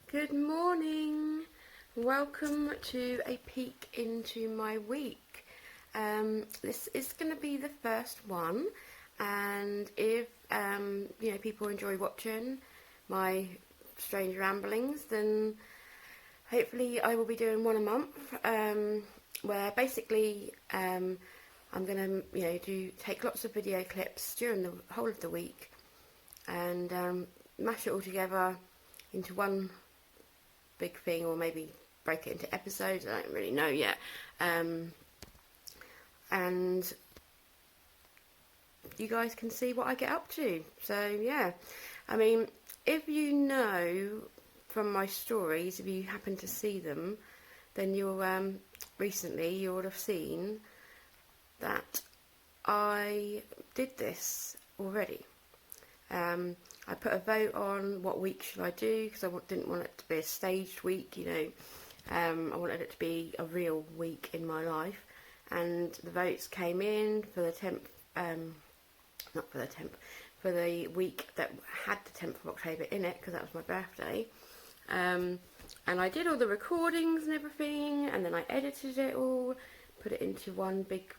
Good morning. Welcome to a peek into my week. This is going to be the first one, and if people enjoy watching my strange ramblings, then hopefully I will be doing one a month. Where basically I'm going to take lots of video clips during the whole of the week and mash it all together into one big thing, or maybe break it into episodes. I don't really know yet. And you guys can see what I get up to. So yeah, I mean, if you know from my stories, if you happen to see them, then you'll recently you would have seen that I did this already. I put a vote on what week should I do, because I didn't want it to be a staged week, I wanted it to be a real week in my life. And the votes came in for the 10th, for the week that had the 10th of October in it, because that was my birthday. And I did all the recordings and everything, and then I edited it all, put it into one big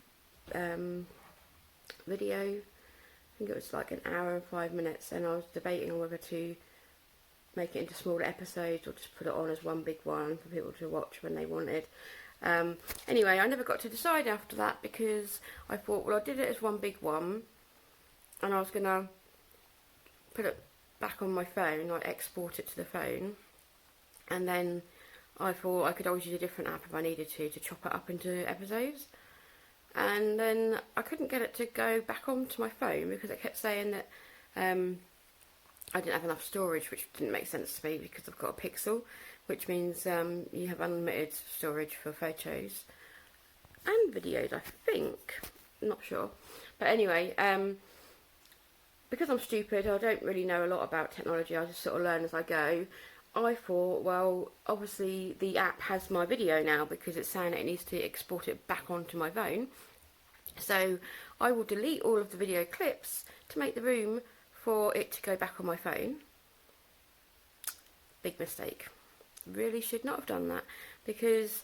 video. I think it was like an hour and 5 minutes, and I was debating on whether to make it into smaller episodes or just put it on as one big one for people to watch when they wanted. Anyway, I never got to decide after that, because I thought, well, I did it as one big one, and I was going to put it back on my phone, like export it to the phone, and then I thought I could always use a different app if I needed to chop it up into episodes. And then I couldn't get it to go back onto my phone, because it kept saying that I didn't have enough storage, which didn't make sense to me because I've got a Pixel, which means you have unlimited storage for photos and videos, I think. I'm not sure. But anyway, because I'm stupid, I don't really know a lot about technology, I just sort of learn as I go. I thought, well, obviously the app has my video now, because it's saying it needs to export it back onto my phone. So I will delete all of the video clips to make the room for it to go back on my phone. Big mistake. Really should not have done that, because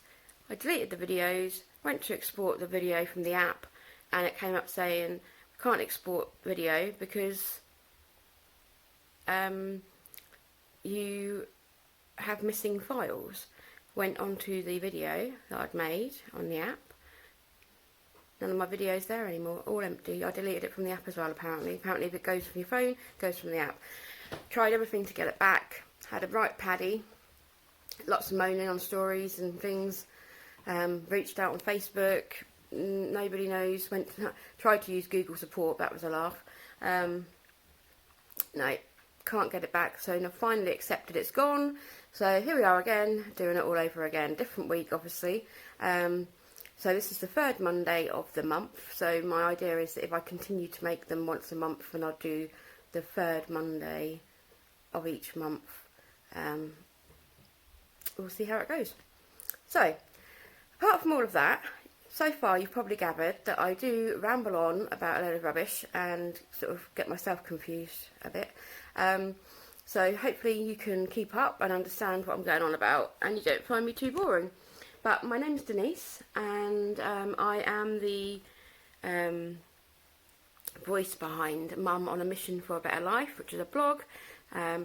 I deleted the videos, went to export the video from the app, and it came up saying, can't export video because you have missing files. Went onto the video that I'd made on the app. None of my videos there anymore, all empty. I deleted it from the app as well, apparently. Apparently if it goes from your phone, it goes from the app. Tried everything to get it back. Had a right paddy. Lots of moaning on stories and things. Reached out on Facebook. Nobody knows. Tried to use Google support, that was a laugh. No, can't get it back. So I finally accepted it's gone. So here we are again, doing it all over again. Different week, obviously. So this is the third Monday of the month. So my idea is that if I continue to make them once a month, then I'll do the third Monday of each month. We'll see how it goes. So, apart from all of that, so far you've probably gathered that I do ramble on about a load of rubbish and sort of get myself confused a bit. So hopefully you can keep up and understand what I'm going on about, and you don't find me too boring. But my name's Denise, and I am the voice behind Mum on a Mission for a Better Life, which is a blog.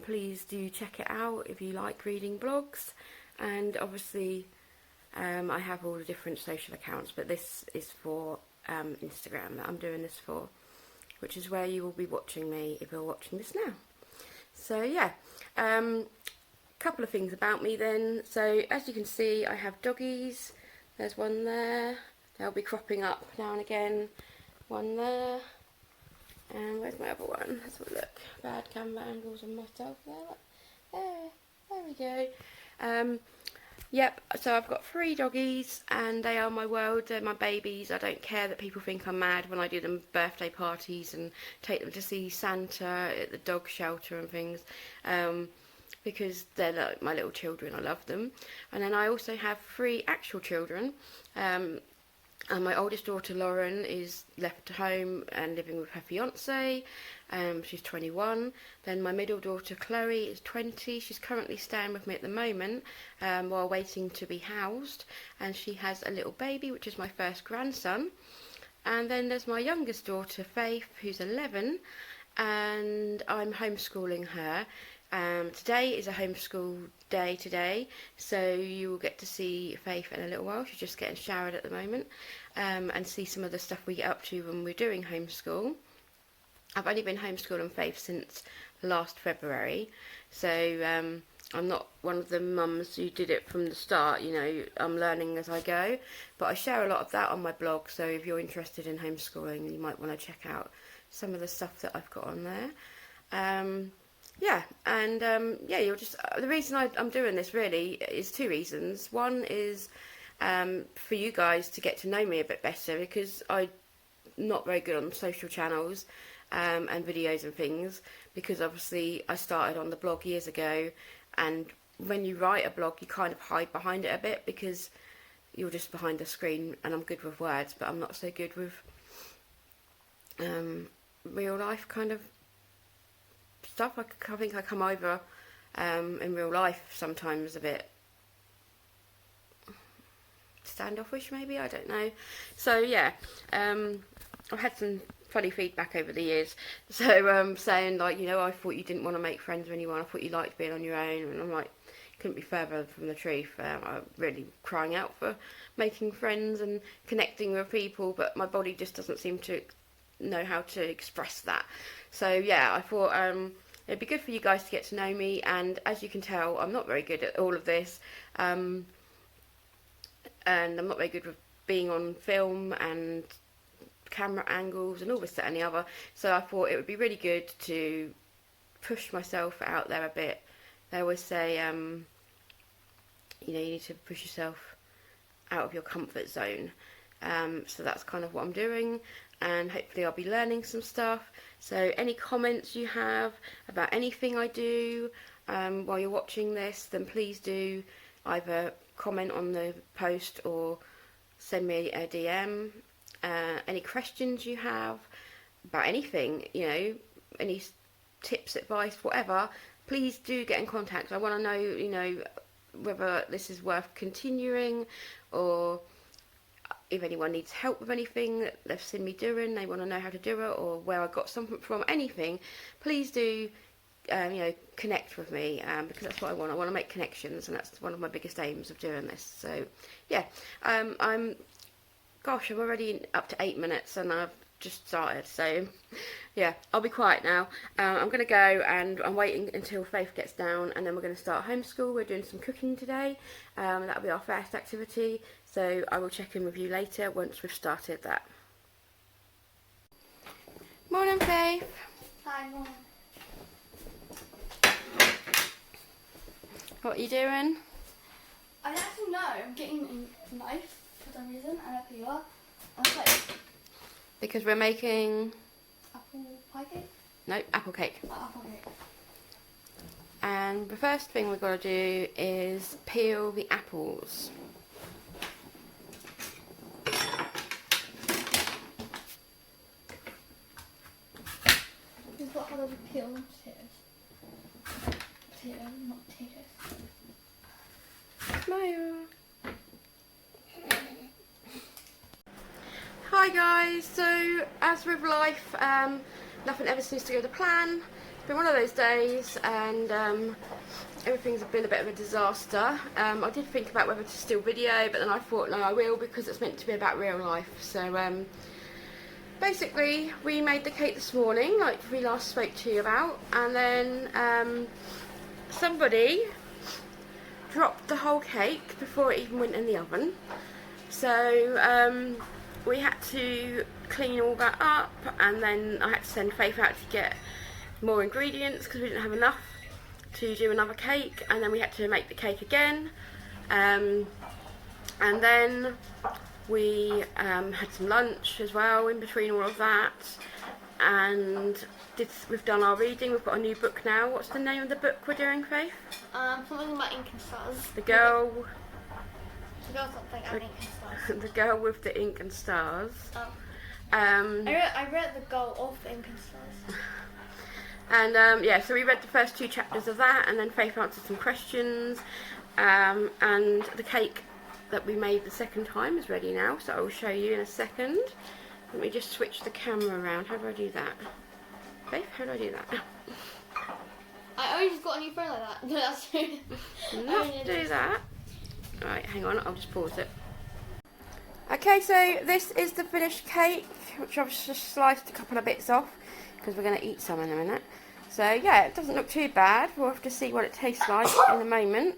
Please do check it out if you like reading blogs. And obviously I have all the different social accounts, but this is for Instagram that I'm doing this for, which is where you will be watching me if you're watching this now. So yeah, couple of things about me then. So as you can see, I have doggies. There's one there. They'll be cropping up now and again. One there. And where's my other one? Let's have a look. Bad camera angles on myself there. There we go. Yep, so I've got 3 doggies, and they are my world. They're my babies. I don't care that people think I'm mad when I do them birthday parties and take them to see Santa at the dog shelter and things. Because they're like my little children. I love them. And then I also have 3 actual children. And my oldest daughter Lauren is left home and living with her fiance. She's 21. Then my middle daughter Chloe is 20. She's currently staying with me at the moment while waiting to be housed. And she has a little baby, which is my first grandson. And then there's my youngest daughter Faith, who's 11. And I'm homeschooling her. Today is a homeschool day today, so you will get to see Faith in a little while. She's just getting showered at the moment, and see some of the stuff we get up to when we're doing homeschool. I've only been homeschooling Faith since last February, so I'm not one of the mums who did it from the start. You know, I'm learning as I go, but I share a lot of that on my blog, so if you're interested in homeschooling, you might want to check out some of the stuff that I've got on there. Yeah, and you'll just the reason I'm doing this really is two reasons. One is for you guys to get to know me a bit better, because I'm not very good on social channels and videos and things, because obviously I started on the blog years ago, and when you write a blog you kind of hide behind it a bit because you're just behind the screen, and I'm good with words but I'm not so good with real life kind of stuff. I think I come over in real life sometimes a bit standoffish, maybe, I don't know. So yeah, I've had some funny feedback over the years, so saying like, you know, I thought you didn't want to make friends with anyone, I thought you liked being on your own, and I'm like, couldn't be further from the truth. I'm really crying out for making friends and connecting with people, but my body just doesn't seem to know how to express that. So yeah, I thought it'd be good for you guys to get to know me, and as you can tell, I'm not very good at all of this, and I'm not very good with being on film and camera angles and all this, that and the other, so I thought it would be really good to push myself out there a bit. They always say, you know, you need to push yourself out of your comfort zone, so that's kind of what I'm doing, and hopefully I'll be learning some stuff. So any comments you have about anything I do while you're watching this, then please do either comment on the post or send me a DM. Any questions you have about anything, you know, any tips, advice, whatever, please do get in contact. I want to know, you know, whether this is worth continuing, or if anyone needs help with anything that they've seen me doing, they want to know how to do it, or where I got something from, anything, please do, you know, connect with me, because that's what I want. I want to make connections, and that's one of my biggest aims of doing this. So yeah, I'm already up to 8 minutes and I've just started, so yeah, I'll be quiet now. I'm going to go, and I'm waiting until Faith gets down, and then we're going to start homeschool. We're doing some cooking today, that'll be our first activity, so I will check in with you later once we've started that. Morning, Faith. Hi, Mum. What are you doing? I don't actually know. I'm getting a knife for some reason, and a peeler. And a plate. Because we're making... Apple pie cake? Nope, apple cake. Oh, apple cake. And the first thing we've got to do is peel the apples. We've got how to peel potatoes. Potatoes, not potatoes. Smile. Hi guys, so as with life, nothing ever seems to go to plan. It's been one of those days, and everything's been a bit of a disaster. I did think about whether to still video, but then I thought no, I will, because it's meant to be about real life. So basically we made the cake this morning, like we last spoke to you about, and then somebody dropped the whole cake before it even went in the oven. So we had to clean all that up, and then I had to send Faith out to get more ingredients because we didn't have enough to do another cake, and then we had to make the cake again, and then we had some lunch as well in between all of that, and we've done our reading. We've got a new book now. What's the name of the book we're doing, Faith? Something about Ink and Stars. The girl The girl something and ink and stars. The girl with the ink and stars. Oh. Um, I read the girl of the ink and stars. And yeah, so we read the first 2 chapters of that, and then Faith answered some questions. And the cake that we made the second time is ready now, so I will show you in a second. Let me just switch the camera around. How do I do that? Faith, how do I do that? I only just got a new phone like that. No, that's true. Not do that. Right, hang on, I'll just pause it. Okay, so this is the finished cake, which I've just sliced a couple of bits off, because we're going to eat some in a minute. So yeah, it doesn't look too bad. We'll have to see what it tastes like in a moment.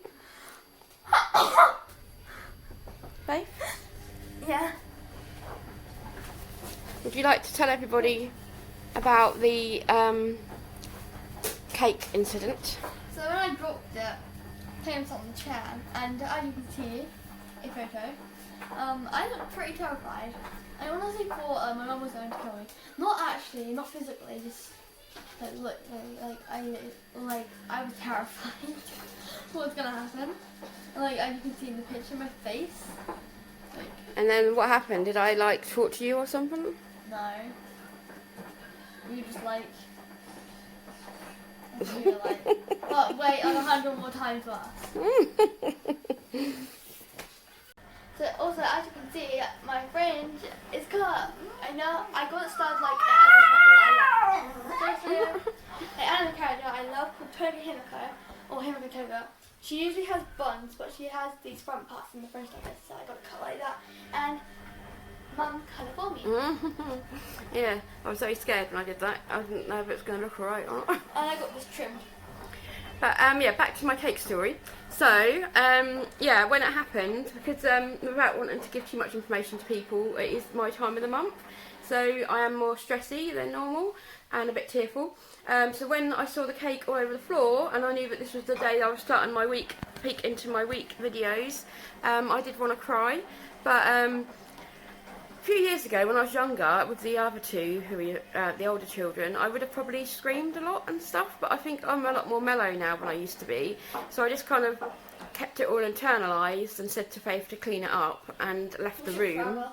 Faith? Yeah. Would you like to tell everybody about the cake incident? So when I dropped it, came on the chair, and as you can see, a photo, I looked pretty terrified. I honestly thought my mum was going to kill me. Not actually, not physically, just like I was terrified. What was gonna happen? And, like as you can see in the picture, my face. Like, And then what happened? Did I like talk to you or something? no. You were just like. You were like, but wait, 100 more times worse. So also, as you can see, my friend is cut. I know I got started like anime character I love called Toga Himiko or Himiko Toga. She usually has buns, but she has these front parts in the French like this, so I got it cut like that. And Mum cut it for me. Yeah, I was very scared when I did that. I didn't know if it was going to look alright or not. And I got this trimmed. But yeah, back to my cake story. So yeah, when it happened, because without wanting to give too much information to people, it is my time of the month, so I am more stressy than normal and a bit tearful. So when I saw the cake all over the floor, and I knew that this was the day that I was starting my week, peek into my week videos, I did want to cry. But a few years ago, when I was younger, with the other 2, who are the older children, I would have probably screamed a lot and stuff, but I think I'm a lot more mellow now than I used to be. So I just kind of kept it all internalised and said to Faith to clean it up and left the room.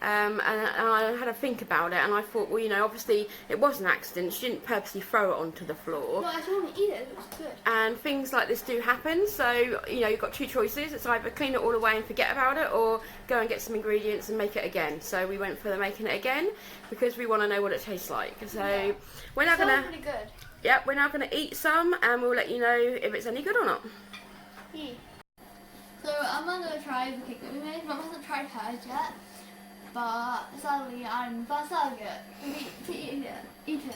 And I had to think about it, and I thought, well, you know, obviously it was an accident. She didn't purposely throw it onto the floor. No, I just want to eat it. It was good. And things like this do happen, so, you know, you've got 2 choices. It's either clean it all away and forget about it, or go and get some ingredients and make it again. So we went for the making it again, because we want to know what it tastes like. So yeah. We're now gonna... pretty good. Yep, we're now going to eat some, and we'll let you know if it's any good or not. Yeah. So I'm going to try the cake that we made. Mum hasn't tried hers yet. But sadly, I'm Basagit. Eat it. Eat it.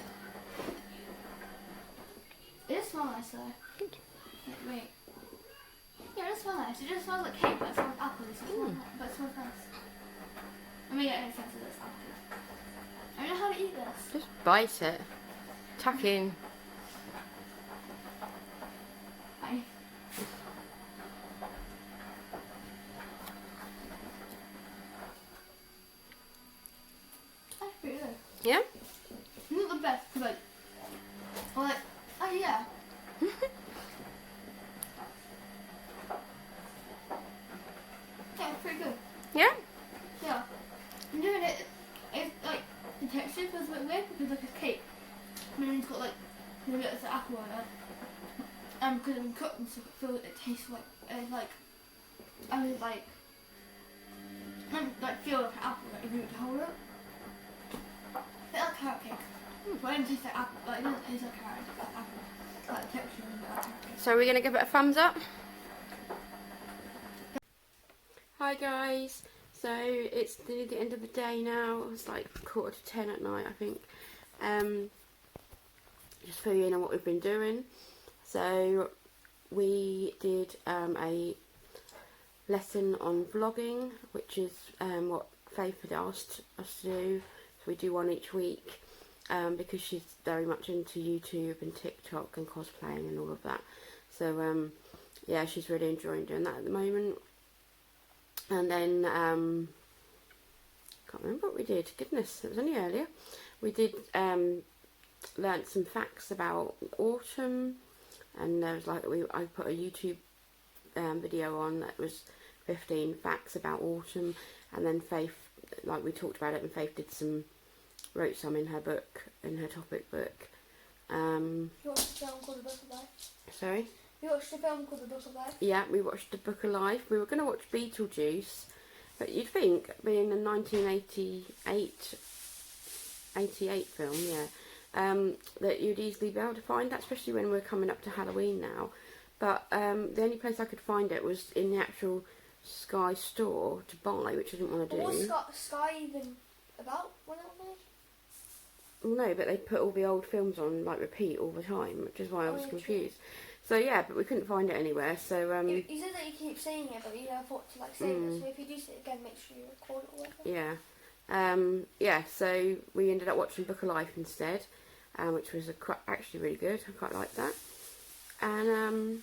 It does smell nice though. Wait. Yeah, it does smell nice. It just smells like cake, but it smells like apples. But it smells nice. I mean, it makes sense that it's apple. I don't know how to eat this. Just bite it. Tuck in. Bye. Yeah? Not the best, but like, oh yeah. Yeah, it's pretty good. Yeah? Yeah. I'm doing it. It's like the texture feels a bit weird because like it's cake, and then it's got like a bit of apple on it. Because it's cooked and stuff, it tastes like it's like I was like feel like an apple like if you were to hold it. It's like carrot cake. But it doesn't taste like apple. Like, it doesn't taste like carrot. It tastes like apple. It's like the texture of carrot cake. So we're going to give it a thumbs up. Hi guys. So it's nearly the end of the day now. It's like 9:45 at night, I think. Just fill you in on what we've been doing. So we did a lesson on vlogging, which is what Faith had asked us to do. We do one each week because she's very much into YouTube and TikTok and cosplaying and all of that. So yeah, she's really enjoying doing that at the moment. And then can't remember what we did. Goodness, it was only earlier. We did learnt some facts about autumn, and there was like I put a YouTube video on that was 15 facts about autumn, and then Faith, like we talked about it, and Faith wrote some in her book, in her topic book. You watched a film called The Book of Life? Sorry? You watched a film called The Book of Life? Yeah, we watched The Book of Life. We were going to watch Beetlejuice, but you'd think, being a 1988 film, that you'd easily be able to find that, especially when we're coming up to Halloween now. But the only place I could find it was in the actual Sky store to buy, which I didn't want to do. What was Sky even about when it was made? Well, no, but they put all the old films on like repeat all the time, which is why I was confused. So yeah, but we couldn't find it anywhere. So you said that you keep saying it, but you never thought to like save it. So if you do say it again, make sure you record it or whatever. Yeah. So we ended up watching Book of Life instead, which was actually really good. I quite liked that. And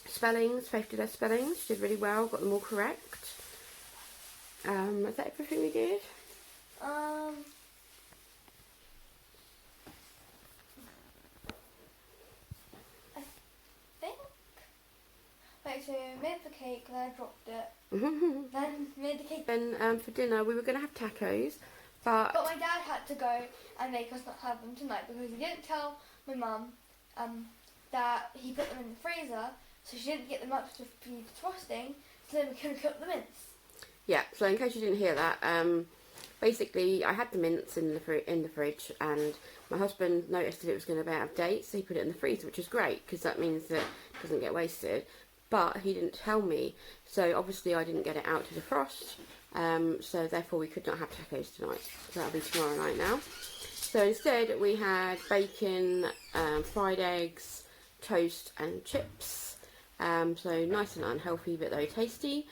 spellings, Faith did her spellings. She did really well. Got them all correct. Is that everything we did? Right, so made the cake, then I dropped it. Then made the cake. Then for dinner we were going to have tacos, but my dad had to go and make us not have them tonight because he didn't tell my mum that he put them in the freezer, so she didn't get them up to defrosting, so then we couldn't cook the mince. Yeah, so in case you didn't hear that, basically I had the mince in the fridge, and my husband noticed that it was going to be out of date, so he put it in the freezer, which is great because that means that it doesn't get wasted. But he didn't tell me, so obviously I didn't get it out to defrost, so therefore we could not have tacos tonight. So that'll be tomorrow night now. So instead we had bacon, fried eggs, toast and chips, so nice and unhealthy but very tasty.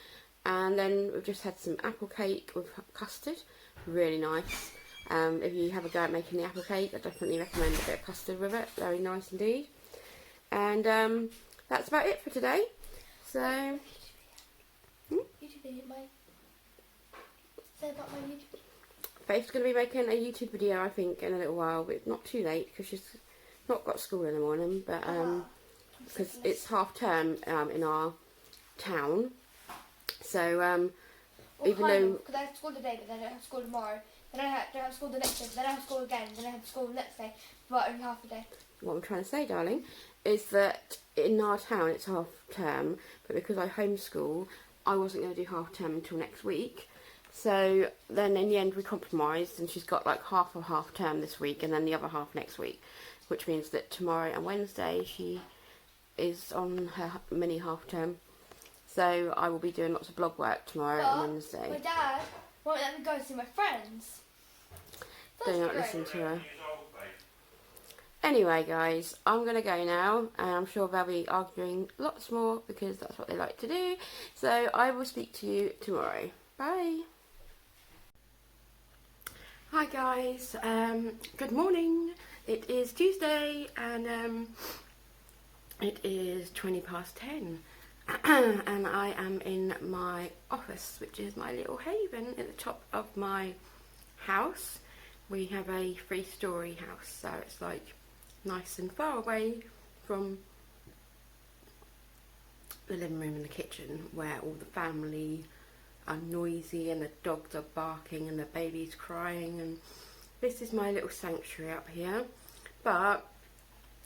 And then we've just had some apple cake with custard, really nice. If you have a go at making the apple cake, I definitely recommend a bit of custard with it, very nice indeed. And that's about it for today. So, YouTube video, say about my YouTube. Faith's going to be making a YouTube video, I think, in a little while, but not too late because she's not got school in the morning. But because it's half term in our town, so even though because I have school today, but then I don't have school tomorrow, then I don't have school the next day, then I have school again, then I have school the next day, but only half a day. What I'm trying to say, darling, is that in our town it's half term, but because I homeschool, I wasn't going to do half term until next week. So then in the end we compromised, and she's got like half of half term this week and then the other half next week, which means that tomorrow and Wednesday she is on her mini half term. So I will be doing lots of blog work tomorrow and Wednesday. My dad won't let me go see my friends. Do not listen to her. Anyway guys, I'm going to go now, and I'm sure they'll be arguing lots more because that's what they like to do. So I will speak to you tomorrow. Bye. Hi guys, good morning. It is Tuesday and it is 10:20 and I am in my office, which is my little haven at the top of my house. We have a 3-storey house, so it's like nice and far away from the living room and the kitchen, where all the family are noisy and the dogs are barking and the baby's crying, and this is my little sanctuary up here. But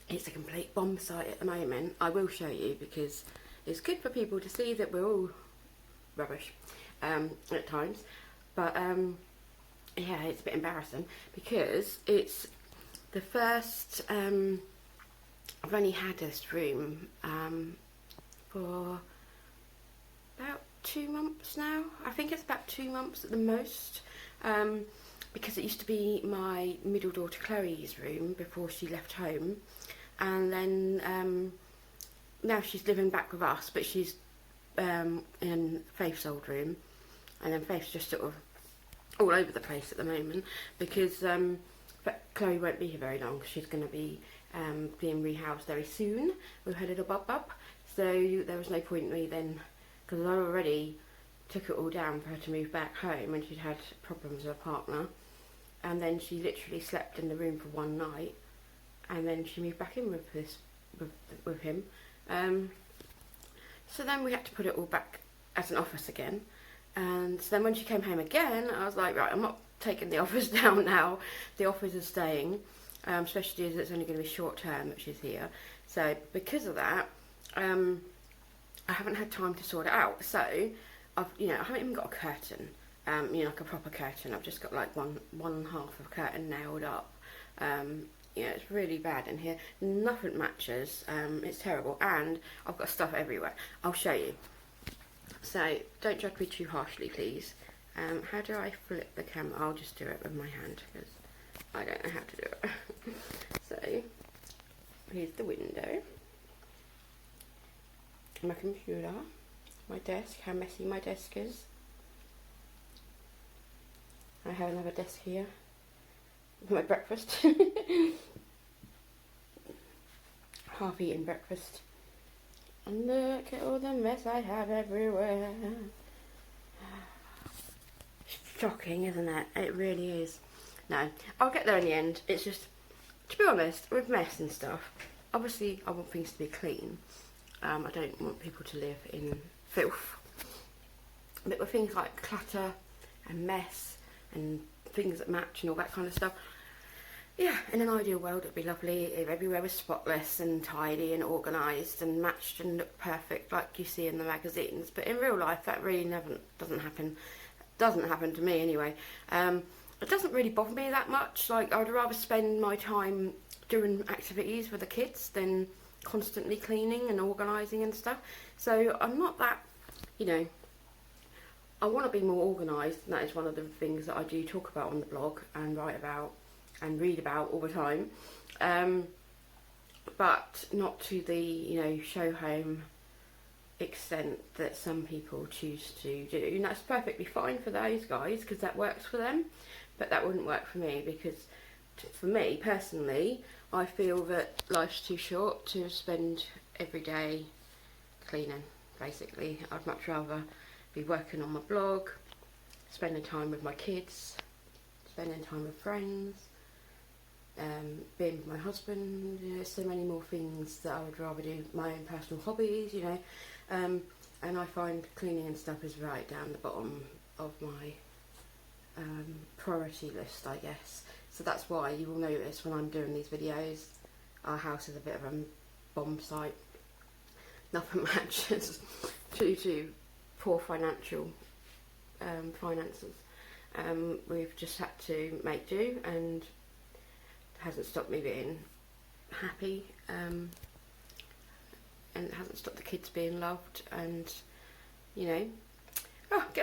it's a complete bomb site at the moment. I will show you because it's good for people to see that we're all rubbish at times. But yeah, it's a bit embarrassing because it's the first, I've only had this room for about 2 months now. I think it's about 2 months at the most, because it used to be my middle daughter Chloe's room before she left home, and then now she's living back with us, but she's in Faith's old room, and then Faith's just sort of all over the place at the moment because but Chloe won't be here very long. She's going to be being rehoused very soon with her little bub. So there was no point in me then, because I already took it all down for her to move back home, and she'd had problems with her partner, and then she literally slept in the room for one night, and then she moved back in with him. So then we had to put it all back as an office again. And then when she came home again, I was like, right, I'm not taking the office down now. The office is staying, especially as it's only going to be short term that she's here. So because of that, I haven't had time to sort it out. So I haven't even got a curtain, like a proper curtain. I've just got like one half of a curtain nailed up. It's really bad in here. Nothing matches. It's terrible, and I've got stuff everywhere. I'll show you. So don't judge me too harshly, please. How do I flip the camera? I'll just do it with my hand because I don't know how to do it. So here's the window, my computer, my desk, how messy my desk is. I have another desk here with my breakfast. Half eaten breakfast. And look at all the mess I have everywhere. Shocking, isn't it? It really is. No, I'll get there in the end. It's just, to be honest, with mess and stuff, obviously I want things to be clean. I don't want people to live in filth. But with things like clutter and mess and things that match and all that kind of stuff, yeah, in an ideal world it'd be lovely if everywhere was spotless and tidy and organised and matched and looked perfect like you see in the magazines. But in real life that really doesn't happen. Doesn't happen to me anyway. It doesn't really bother me that much. Like, I'd rather spend my time doing activities with the kids than constantly cleaning and organising and stuff. So I'm not that, I want to be more organised, and that is one of the things that I do talk about on the blog and write about and read about all the time, but not to the show home extent that some people choose to do. And that's perfectly fine for those guys because that works for them, but that wouldn't work for me because for me personally, I feel that life's too short to spend every day cleaning. Basically, I'd much rather be working on my blog, spending time with my kids, spending time with friends, being with my husband. So many more things that I would rather do. My own personal hobbies, and I find cleaning and stuff is right down the bottom of my priority list, I guess. So that's why you will notice when I'm doing these videos, our house is a bit of a bomb site. Nothing matches due to poor finances. We've just had to make do, and it hasn't stopped me being happy, and it hasn't stopped the kids being loved. And getting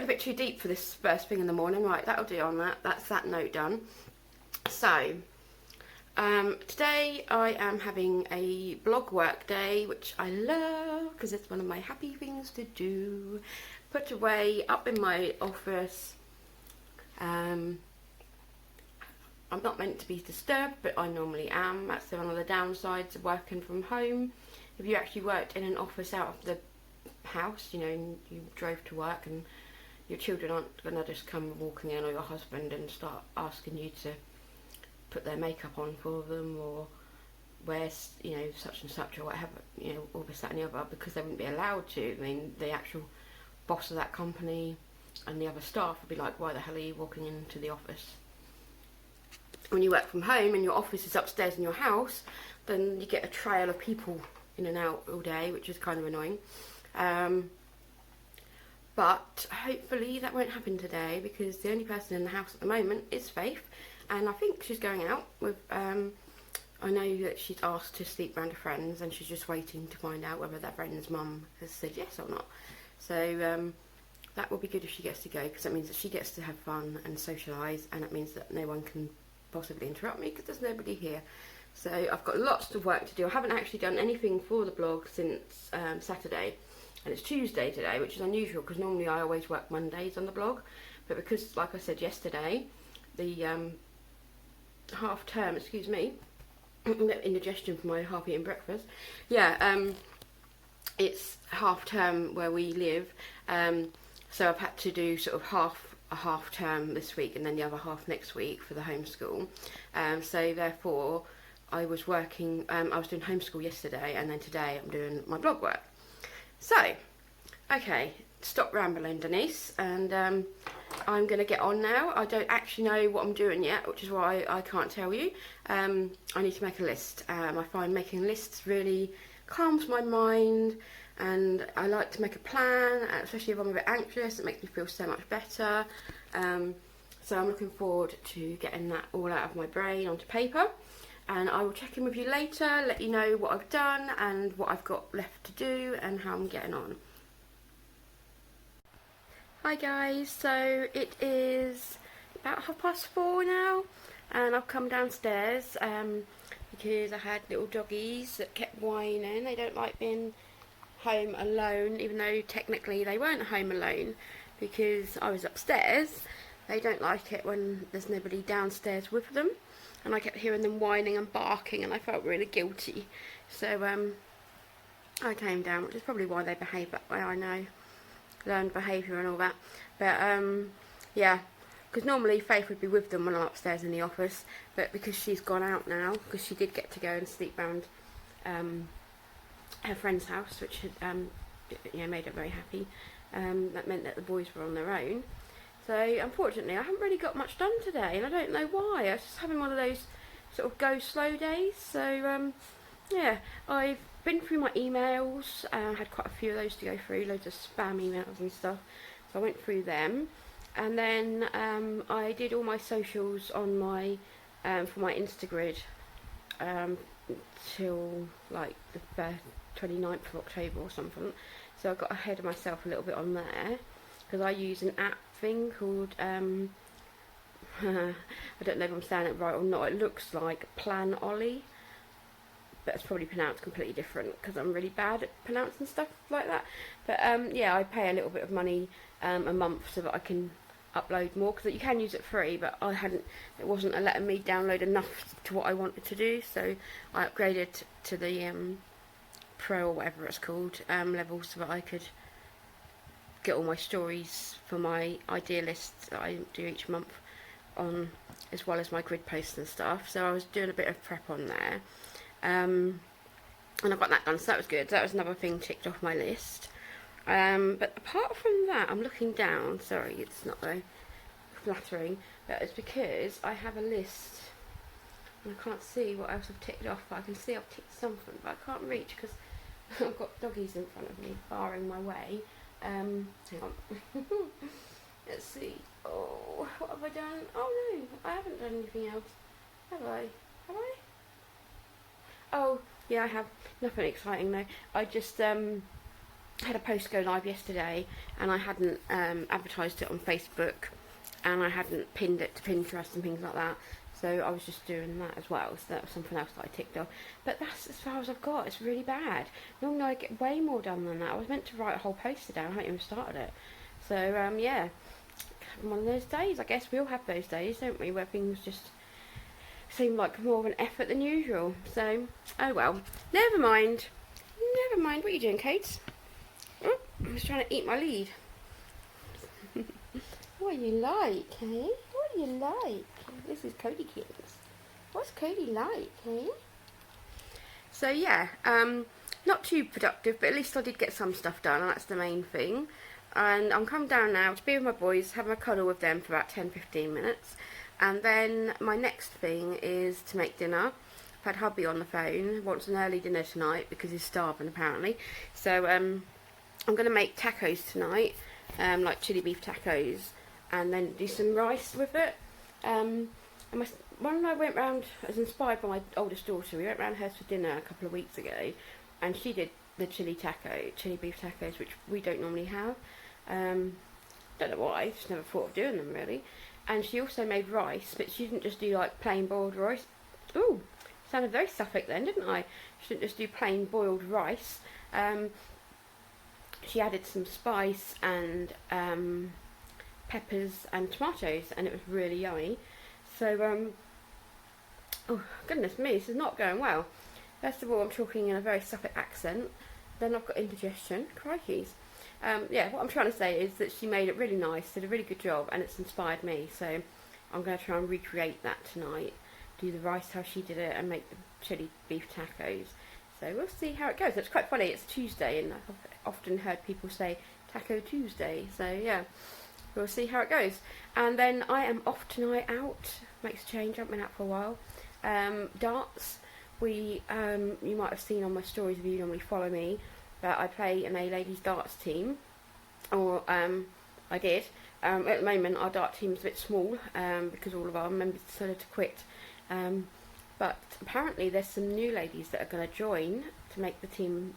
a bit too deep for this first thing in the morning. Right, that'll do on that. That's that note done. So today I am having a blog work day, which I love because it's one of my happy things to do. Put away up in my office. I'm not meant to be disturbed, but I normally am. That's one of the downsides of working from home. If you actually worked in an office out of the house, and you drove to work, and your children aren't going to just come walking in, or your husband, and start asking you to put their makeup on for them, or wear, such and such, or whatever, all this, that and the other, because they wouldn't be allowed to. I mean, the actual boss of that company and the other staff would be like, why the hell are you walking into the office? When you work from home and your office is upstairs in your house, then you get a trail of people in and out all day, which is kind of annoying. But hopefully that won't happen today, because the only person in the house at the moment is Faith, and I think she's going out with, I know that she's asked to sleep round her friends, and she's just waiting to find out whether that friend's mum has said yes or not. So that will be good if she gets to go, because that means that she gets to have fun and socialise, and it means that no one can possibly interrupt me because there's nobody here. So I've got lots of work to do. I haven't actually done anything for the blog since Saturday, and it's Tuesday today, which is unusual because normally I always work Mondays on the blog, but because, like I said yesterday, the half term, excuse me, indigestion for my half eaten breakfast, it's half term where we live, so I've had to do sort of a half term this week and then the other half next week for the homeschool. So therefore I was working, I was doing homeschool yesterday, and then today I'm doing my blog work. So, okay, stop rambling, Denise, and I'm going to get on now. I don't actually know what I'm doing yet, which is why I can't tell you. I need to make a list. I find making lists really calms my mind, and I like to make a plan, especially if I'm a bit anxious. It makes me feel so much better. So I'm looking forward to getting that all out of my brain onto paper, and I will check in with you later, let you know what I've done and what I've got left to do and how I'm getting on. Hi guys, so it is about 4:30 now, and I've come downstairs because I had little doggies that kept whining. They don't like being home alone, even though technically they weren't home alone because I was upstairs. They don't like it when there's nobody downstairs with them, and I kept hearing them whining and barking, and I felt really guilty. So I came down, which is probably why they behave that way, I know. Learned behaviour and all that. But yeah, because normally Faith would be with them when I'm upstairs in the office, but because she's gone out now, because she did get to go and sleep round her friend's house, which had made her very happy. That meant that the boys were on their own. So unfortunately I haven't really got much done today, and I don't know why. I was just having one of those sort of go slow days. So yeah, I've been through my emails. I had quite a few of those to go through, loads of spam emails and stuff. So I went through them, and then I did all my socials on my for my Instagrid till like the 29th of October or something. So I got ahead of myself a little bit on there, because I use an app thing called I don't know if I'm saying it right or not. It looks like Planoly, but it's probably pronounced completely different because I'm really bad at pronouncing stuff like that. But yeah, I pay a little bit of money a month so that I can upload more, because you can use it free, but it wasn't letting me download enough to what I wanted to do, so I upgraded to the Pro or whatever it's called level, so that I could get all my stories for my idea lists that I do each month on, as well as my grid posts and stuff. So I was doing a bit of prep on there, and I got that done, so that was good. That was another thing ticked off my list. But apart from that, I'm looking down. Sorry, it's not very flattering, but it's because I have a list and I can't see what else I've ticked off. But I can see I've ticked something, but I can't reach because I've got doggies in front of me barring my way. Hang on. Let's see. Oh, what have I done? Oh no, I haven't done anything else. Have I? Have I? Oh, yeah, I have. Nothing exciting though. I just had a post go live yesterday, and I hadn't advertised it on Facebook, and I hadn't pinned it to Pinterest and things like that. So I was just doing that as well. So that was something else that I ticked off. But that's as far as I've got. It's really bad. Normally I get way more done than that. I was meant to write a whole poster down. I haven't even started it. So yeah, one of those days. I guess we all have those days, don't we, where things just seem like more of an effort than usual. So oh well. Never mind. Never mind. What are you doing, Kate? Oh, I was trying to eat my lead. What do you like, eh? What do you like? This is Cody Kittens. What's Cody like, eh? So yeah, not too productive, but at least I did get some stuff done, and that's the main thing. And I'm coming down now to be with my boys, have a cuddle with them for about 10-15 minutes. And then my next thing is to make dinner. I've had hubby on the phone, wants an early dinner tonight because he's starving apparently. So I'm going to make tacos tonight, like chili beef tacos, and then do some rice with it. When I went round, I was inspired by my oldest daughter. We went round hers for dinner a couple of weeks ago, and she did the chili beef tacos, which we don't normally have. Don't know why, just never thought of doing them really. And she also made rice, but she didn't just do like plain boiled rice. Ooh, sounded very Suffolk then, didn't I? She didn't just do plain boiled rice. She added some spice and peppers and tomatoes, and it was really yummy. So oh goodness me, this is not going well. First of all, I'm talking in a very Suffolk accent, then I've got indigestion. Crikeys. Yeah, what I'm trying to say is that she made it really nice, did a really good job, and it's inspired me. So I'm going to try and recreate that tonight, do the rice how she did it, and make the chili beef tacos. So we'll see how it goes. It's quite funny, it's Tuesday, and I've often heard people say Taco Tuesday. So yeah, we'll see how it goes. And then I am off tonight out. Makes a change. I've been out for a while. Darts. We you might have seen on my stories if you normally follow me that I play in a ladies darts team, or I did. At the moment our dart team's a bit small because all of our members decided to quit. But apparently there's some new ladies that are going to join to make the team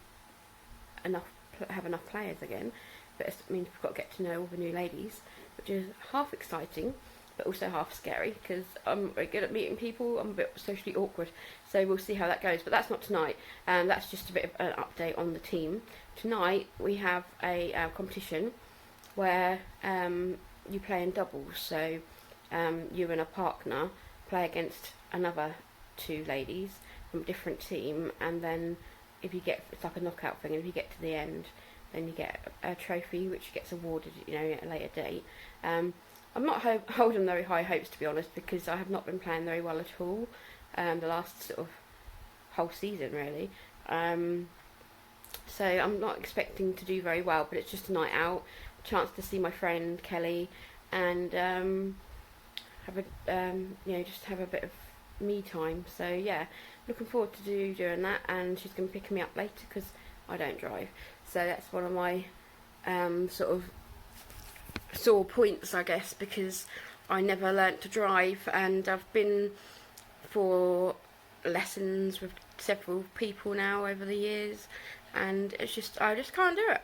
have enough players again. But it means we've got to get to know all the new ladies, which is half exciting but also half scary because I'm very good at meeting people. I'm a bit socially awkward, so we'll see how that goes. But that's not tonight. That's just a bit of an update on the team. Tonight we have a competition where you play in doubles. So you and a partner play against another 2 ladies from a different team, and then if you get, it's like a knockout thing, and if you get to the end, then you get a trophy which gets awarded, at a later date. I'm not holding very high hopes, to be honest, because I have not been playing very well at all the last sort of whole season, really. So I'm not expecting to do very well, but it's just a night out, a chance to see my friend Kelly, and have just have a bit of me time. So yeah, looking forward to doing that, and she's going to pick me up later because I don't drive. So that's one of my sort of sore points, I guess, because I never learnt to drive, and I've been for lessons with several people now over the years, and I just can't do it.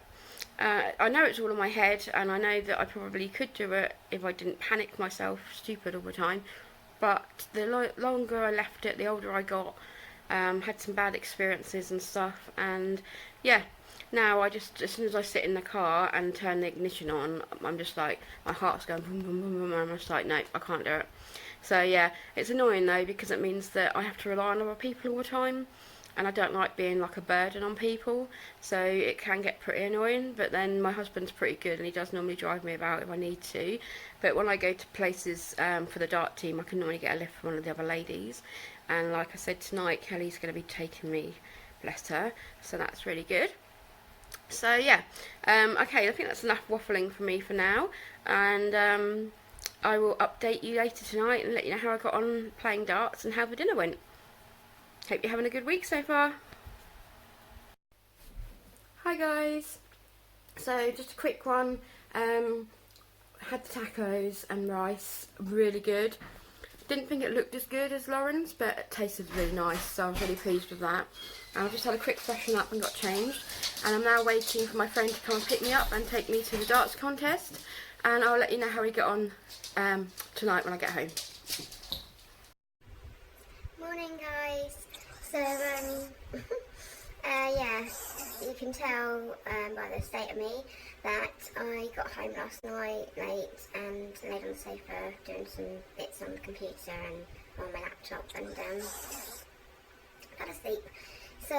I know it's all in my head, and I know that I probably could do it if I didn't panic myself stupid all the time, but the longer I left it, the older I got. Had some bad experiences and stuff, and yeah, now as soon as I sit in the car and turn the ignition on, I'm just like, my heart's going boom, boom, boom, boom, and I'm just like, no, I can't do it. So yeah, it's annoying though, because it means that I have to rely on other people all the time, and I don't like being like a burden on people, so it can get pretty annoying. But then my husband's pretty good, and he does normally drive me about if I need to. But when I go to places for the dart team, I can normally get a lift from one of the other ladies, and like I said, tonight Kelly's going to be taking me, bless her, so that's really good. So yeah, okay, I think that's enough waffling for me for now, and I will update you later tonight and let you know how I got on playing darts and how the dinner went. Hope you're having a good week so far. Hi guys, so just a quick one. Had the tacos and rice, really good. Didn't think it looked as good as Lauren's, but it tasted really nice, so I was really pleased with that. And I've just had a quick freshen up and got changed, and I'm now waiting for my friend to come and pick me up and take me to the darts contest, and I'll let you know how we get on tonight when I get home. Morning guys. So yeah, you can tell by the state of me that I got home last night late and laid on the sofa doing some bits on the computer and on my laptop, and fell asleep. So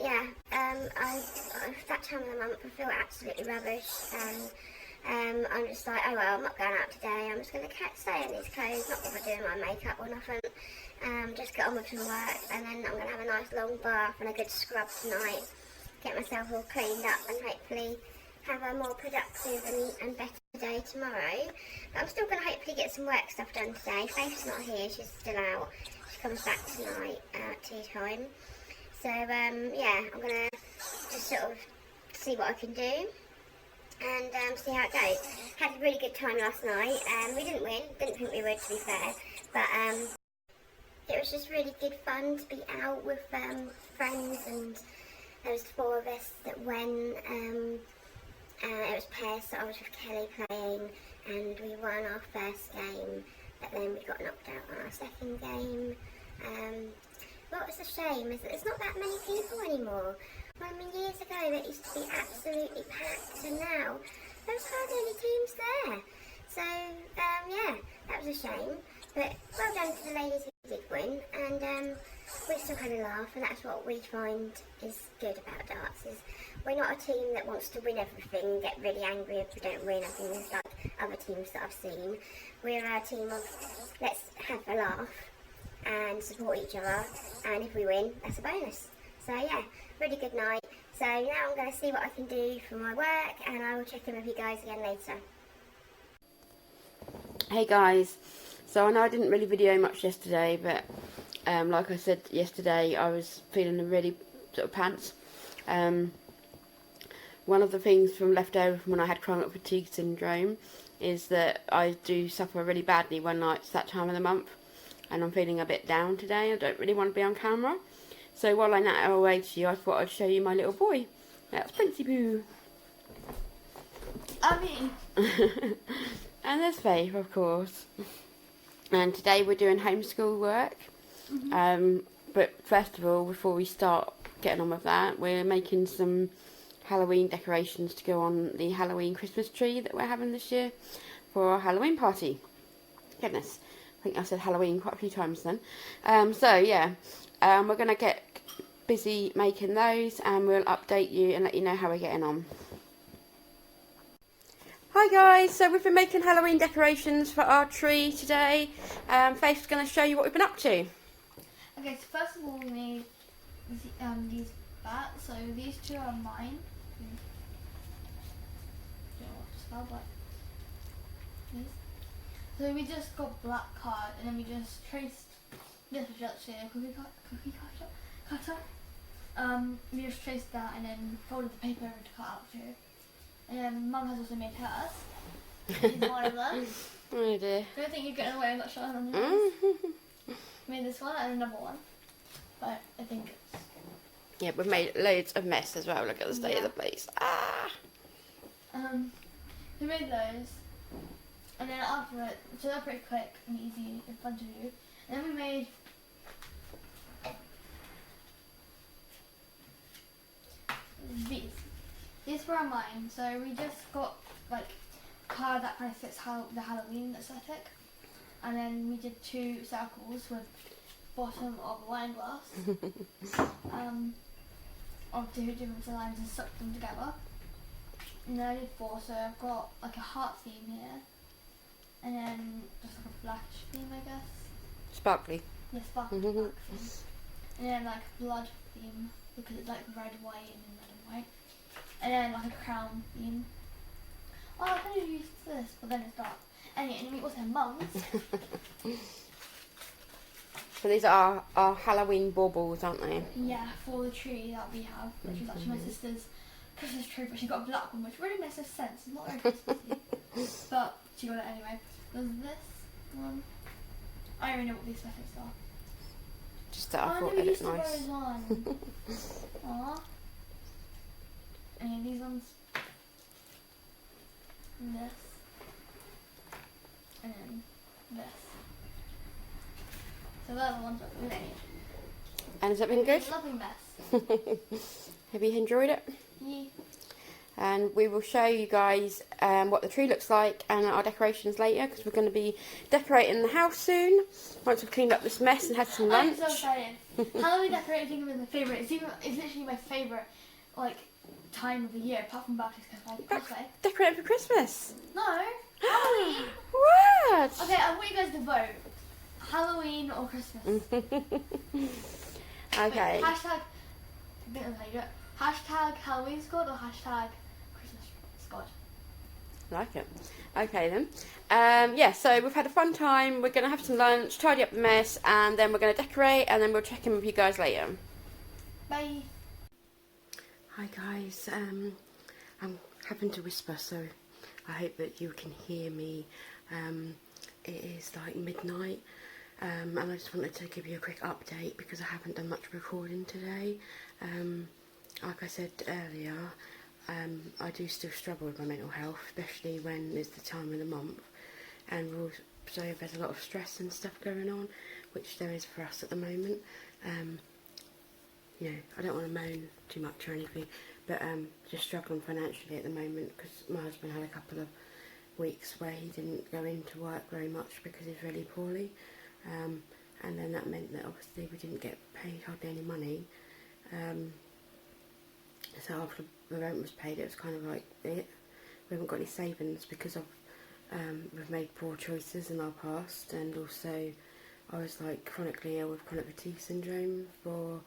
yeah, that time of the month I feel absolutely rubbish, and I'm just like, oh well, I'm not going out today, I'm just going to stay in these clothes, not bother doing my makeup or nothing, just get on with some work, and then I'm going to have a nice long bath and a good scrub tonight, get myself all cleaned up, and hopefully have a more productive and better day tomorrow. But I'm still going to hopefully get some work stuff done today. Faith's not here, she's still out, she comes back tonight at tea time. So yeah, I'm going to just sort of see what I can do and see how it goes. Had a really good time last night. We didn't win, didn't think we would, to be fair, but it was just really good fun to be out with friends, and there was 4 of us that went. It was pairs, so I was with Kelly playing, and we won our first game, but then we got knocked out on our second game. What was a shame is that there's not that many people anymore. Well, I mean, years ago there used to be absolutely packed, and now there's hardly any teams there. So yeah, that was a shame. But well done to the ladies who did win, and we still had a laugh, and that's what we find is good about darts, is we're not a team that wants to win everything and get really angry if we don't win, I think it's like other teams that I've seen. We're a team of let's have a laugh and support each other, and if we win, that's a bonus. So yeah, really good night. So So now I'm going to see what I can do for my work, and I will check in with you guys again later. Hey guys, so I know I didn't really video much yesterday, but like I said yesterday, I was feeling really sort of pants. One of the things from left over from when I had chronic fatigue syndrome is that I do suffer really badly when it's that time of the month, and I'm feeling a bit down today. I don't really want to be on camera, so while I natter away to you, I thought I'd show you my little boy. That's Princey Boo. And there's Faith, of course. And today we're doing homeschool work. But first of all, before we start getting on with that, we're making some Halloween decorations to go on the Halloween Christmas tree that we're having this year for our Halloween party. Goodness, I think I said Halloween quite a few times then. So yeah, we're going to get busy making those, and we'll update you and let you know how we're getting on. Hi guys, so we've been making Halloween decorations for our tree today. Faith's going to show you what we've been up to. Okay, so first of all we made these bats. So these two are mine. Don't know what to spell, but these. So we just got black card, and then we just traced this, which is actually a cookie cutter. We just traced that and then folded the paper over to cut out too. And then Mum has also made hers. This is one of them. Oh dear. I don't think you're getting away, I'm not sure on yours. Made this one and another one. But I think it's... Yeah, we've made loads of mess as well. Look at the state of the place. We made those. And then after it, so they're pretty quick and easy and fun to do. And then we made... these. These were mine, so we just got like card that kind of fits the Halloween aesthetic, and then we did 2 circles with bottom of a wine glass, of 2 different lines and stuck them together. And then I did 4, so I've got like a heart theme here, and then just like a black theme, I guess. Sparkly. Yeah, sparkly black theme. And then like blood theme, because it's like red, white, and then red and white. And then like a crown theme. Oh, I could have used this, but then it's dark. Anyway, and then we also have mums. So these are our Halloween baubles, aren't they? Yeah, for the tree that we have, which is actually my sister's Christmas tree, but she got a black one, which really makes no sense. It's not very Christmassy. But she got it anyway. There's this one. I don't even know what these specifics are. Just that I thought I it used looked to nice. those on. Aww. And these ones. And this. And then this. So they're the ones that we made. And has it been good? Lovely mess. Have you enjoyed it? Yeah. And we will show you guys what the tree looks like and our decorations later, because we're going to be decorating the house soon once we've cleaned up this mess and had some lunch. I'm so excited. Halloween decorating is my favourite. It's literally my favourite time of the year, apart from Baptist Christmas. Decorating for Christmas. No, Halloween. What? Okay, I want you guys to vote. Halloween or Christmas. Okay. Wait, hashtag. I don't know how you do it. Hashtag Halloween squad or hashtag Christmas squad. Like it. Okay then. Yeah, so we've had a fun time. We're going to have some lunch, tidy up the mess, and then we're going to decorate, and then we'll check in with you guys later. Bye. Hi guys. I'm having to whisper, so I hope that you can hear me. It is like midnight, and I just wanted to give you a quick update because I haven't done much recording today. Like I said earlier, I do still struggle with my mental health, especially when it's the time of the month, and also there's a lot of stress and stuff going on, which there is for us at the moment. You know, I don't want to moan too much or anything, but just struggling financially at the moment because my husband had a couple of weeks where he didn't go into work very much because he's really poorly, and then that meant that obviously we didn't get paid hardly any money. So after the rent was paid, it was kind of like it. We haven't got any savings because of we've made poor choices in our past, and also I was like chronically ill with chronic fatigue syndrome for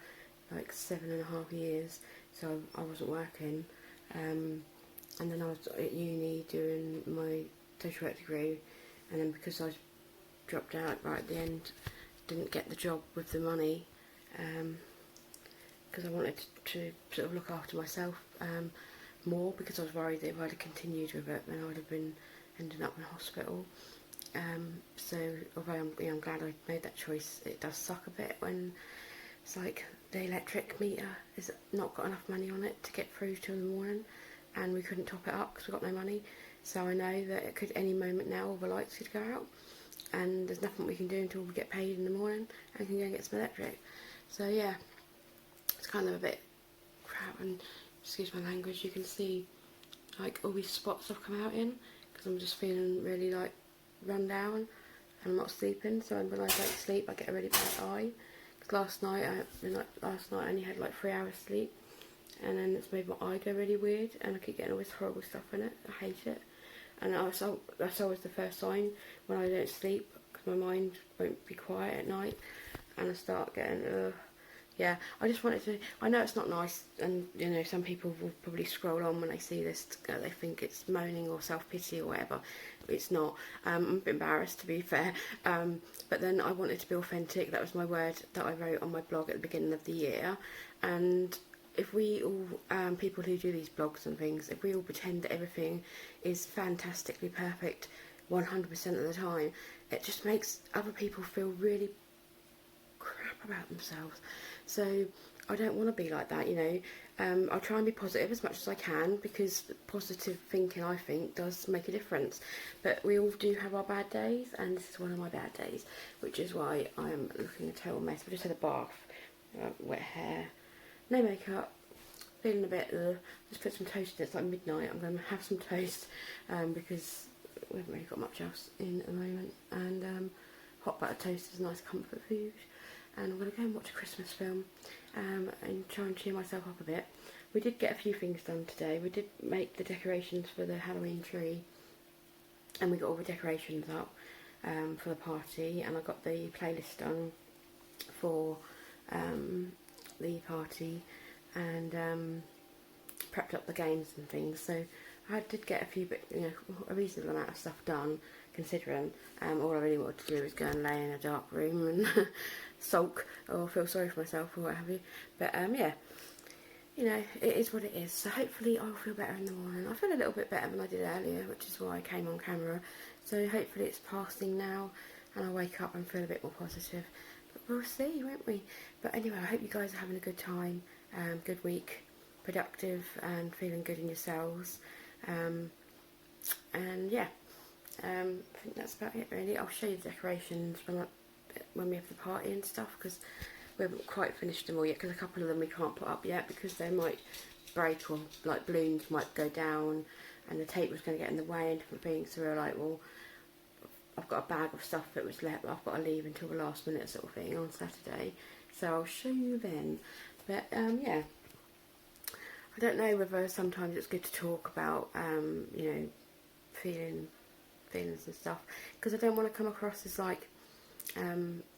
like like 7.5 years, so I wasn't working, and then I was at uni doing my social work degree, and then because I dropped out right at the end, didn't get the job with the money, because I wanted to sort of look after myself more, because I was worried that if I'd have continued with it, then I would have been ending up in hospital. So although I'm glad I made that choice, it does suck a bit when it's like the electric meter has not got enough money on it to get through till the morning, and we couldn't top it up because we got no money. So I know that it could any moment now all the lights could go out, and there's nothing we can do until we get paid in the morning and can go and get some electric. So yeah, it's kind of a bit crap, and excuse my language, you can see like all these spots I've come out in because I'm just feeling really like run down and I'm not sleeping. So when I don't sleep, I get a really bad eye. Because last night I only had like 3 hours sleep, and then it's made my eye go really weird, and I keep getting all this horrible stuff in it. I hate it, and that's always the first sign when I don't sleep, because my mind won't be quiet at night, and I start getting yeah, I just wanted to, I know it's not nice, and you know, some people will probably scroll on when they see this, they think it's moaning or self-pity or whatever. It's not. I'm a bit embarrassed, to be fair, but then I wanted to be authentic. That was my word that I wrote on my blog at the beginning of the year, and if we all, people who do these blogs and things, if we all pretend that everything is fantastically perfect 100% of the time, it just makes other people feel really crap about themselves. So I don't want to be like that, you know. I try and be positive as much as I can, because positive thinking, I think, does make a difference. But we all do have our bad days, and this is one of my bad days, which is why I'm looking a total mess. I just had a bath, wet hair, no makeup, feeling a bit just put some toast in. It's like midnight. I'm going to have some toast, because we haven't really got much else in at the moment, and hot butter toast is a nice comfort food. And I'm going to go and watch a Christmas film, and try and cheer myself up a bit. We did get a few things done today. We did make the decorations for the Halloween tree, and we got all the decorations up for the party, and I got the playlist done for the party, and prepped up the games and things. So I did get a reasonable amount of stuff done, considering all I really wanted to do was go and lay in a dark room and sulk or feel sorry for myself or what have you. But yeah, you know, it is what it is. So hopefully I'll feel better in the morning. I feel a little bit better than I did earlier, which is why I came on camera. So hopefully it's passing now, and I'll wake up and feel a bit more positive. But we'll see, won't we? But anyway, I hope you guys are having a good time, good week, productive and feeling good in yourselves. And yeah, I think that's about it really. I'll show you the decorations when we have the party and stuff, because we haven't quite finished them all yet, because a couple of them we can't put up yet because they might break, or like balloons might go down, and the tape was going to get in the way and different things. So we were like, well, I've got a bag of stuff that was left, I've got to leave until the last minute sort of thing on Saturday, so I'll show you then. But yeah, I don't know whether sometimes it's good to talk about you know, feelings and stuff, because I don't want to come across as like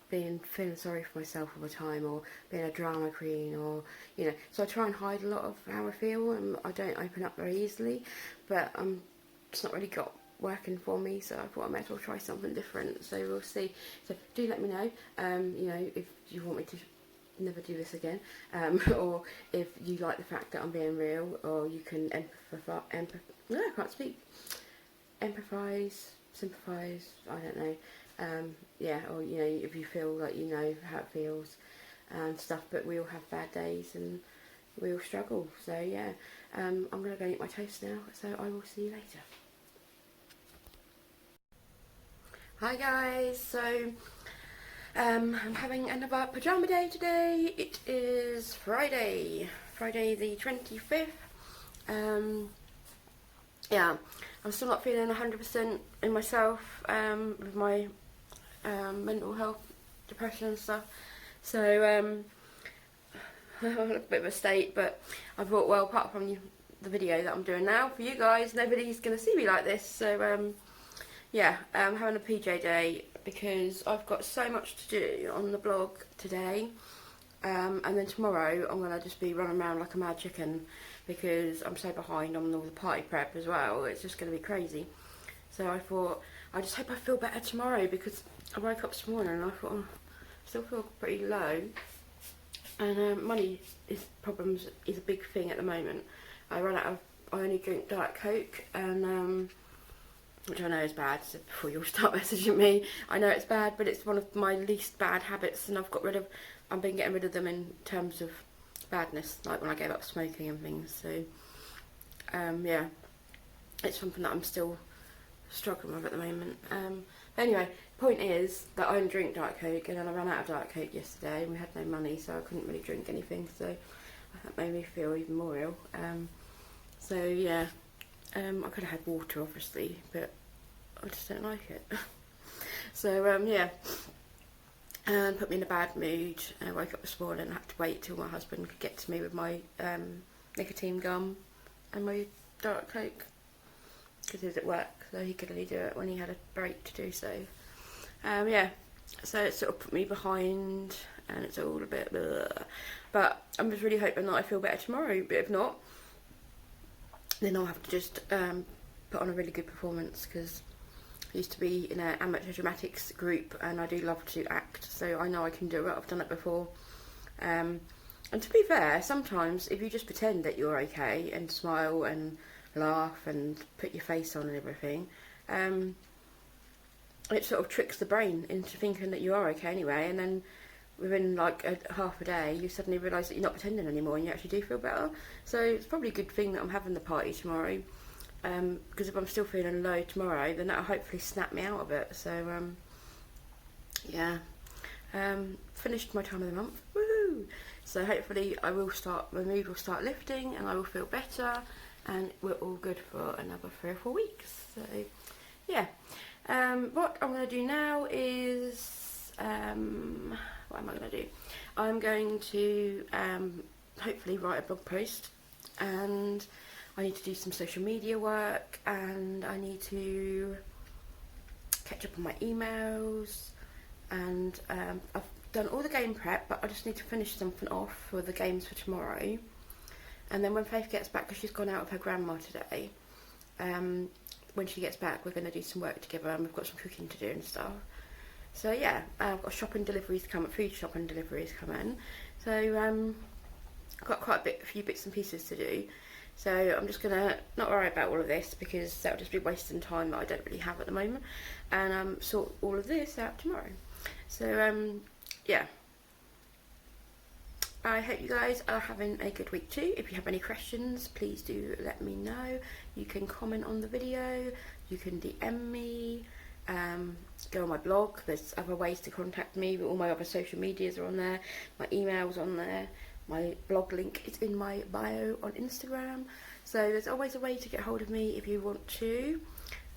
feeling sorry for myself all the time, or being a drama queen, or you know, so I try and hide a lot of how I feel, and I don't open up very easily, but it's not really got working for me, so I thought I might as well try something different. So we'll see. So do let me know, you know, if you want me to never do this again, or if you like the fact that I'm being real, or you can empathise, sympathise, I don't know, yeah, or you know, if you feel like you know how it feels and stuff. But we all have bad days and we all struggle, so yeah. I'm going to go eat my toast now, so I will see you later. Hi guys, so I'm having another pyjama day today. It is Friday the 25th. Yeah, I'm still not feeling 100% in myself with my mental health, depression and stuff. So I'm in a bit of a state, but I thought, well, apart from the video that I'm doing now for you guys, nobody's going to see me like this. So yeah, I'm having a PJ day because I've got so much to do on the blog today. And then tomorrow I'm going to just be running around like a mad chicken because I'm so behind on all the party prep as well. It's just going to be crazy. So I thought, I just hope I feel better tomorrow, because I woke up this morning and I thought, I still feel pretty low. And money problems is a big thing at the moment. I only drink Diet Coke, and which I know is bad, so before you all start messaging me, I know it's bad, but it's one of my least bad habits, and I've been getting rid of them in terms of badness, like when I gave up smoking and things. So yeah, it's something that I'm still struggling with at the moment. But anyway, point is that I only drink Diet Coke, and then I ran out of Diet Coke yesterday and we had no money, so I couldn't really drink anything, so that made me feel even more ill. So yeah, I could have had water obviously, but I just don't like it. So yeah, and put me in a bad mood. I woke up this morning and had to wait till my husband could get to me with my nicotine gum and my Diet Coke, because he was at work, so he could only do it when he had a break to do so. Yeah, so it sort of put me behind, and it's all a bit blah. But I'm just really hoping that I feel better tomorrow, but if not, then I'll have to just put on a really good performance, because I used to be in an amateur dramatics group and I do love to act, so I know I can do it. I've done it before. And to be fair, sometimes if you just pretend that you're okay and smile and laugh and put your face on and everything, it sort of tricks the brain into thinking that you are okay anyway, and then within like half a day you suddenly realise that you're not pretending anymore and you actually do feel better. So it's probably a good thing that I'm having the party tomorrow, because if I'm still feeling low tomorrow, then that'll hopefully snap me out of it. So yeah, finished my time of the month, woohoo! So hopefully my mood will start lifting and I will feel better, and we're all good for another 3 or 4 weeks. So yeah, what I'm going to do now is, what am I going to do? I'm going to hopefully write a blog post, and I need to do some social media work, and I need to catch up on my emails, and I've done all the game prep, but I just need to finish something off for the games for tomorrow. And then when Faith gets back, because she's gone out with her grandma today, when she gets back we're going to do some work together, and we've got some cooking to do and stuff. So yeah, I've got food shopping deliveries coming. So I've got quite a few bits and pieces to do. So I'm just going to not worry about all of this, because that would just be wasting time that I don't really have at the moment, and sort all of this out tomorrow. So yeah, I hope you guys are having a good week too. If you have any questions, please do let me know. You can comment on the video, you can DM me, go on my blog. There's other ways to contact me, all my other social medias are on there, my email's on there, my blog link is in my bio on Instagram. So there's always a way to get hold of me if you want to,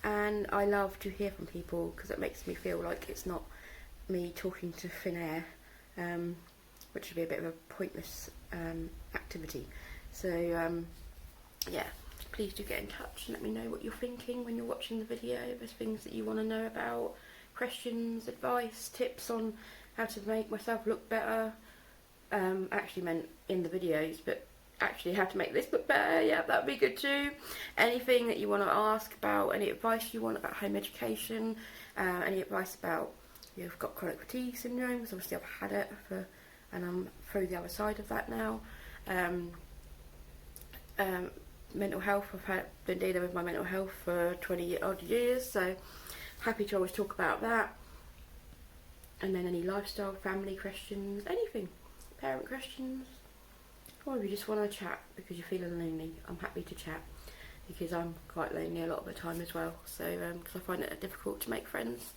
and I love to hear from people, because it makes me feel like it's not me talking to thin air, which would be a bit of a pointless activity. So yeah, please do get in touch and let me know what you're thinking when you're watching the video. If there's things that you want to know about, questions, advice, tips on how to make myself look better. Actually meant in the videos, but actually how to make this look better, yeah, that would be good too. Anything that you want to ask about, any advice you want about home education, any advice about, you've got chronic fatigue syndrome, because obviously I've had it and I'm through the other side of that now. Mental health, I've been dealing with my mental health for 20 odd years, so happy to always talk about that. And then any lifestyle, family questions, anything, parent questions, or if you just want to chat because you're feeling lonely, I'm happy to chat, because I'm quite lonely a lot of the time as well. So because I find it difficult to make friends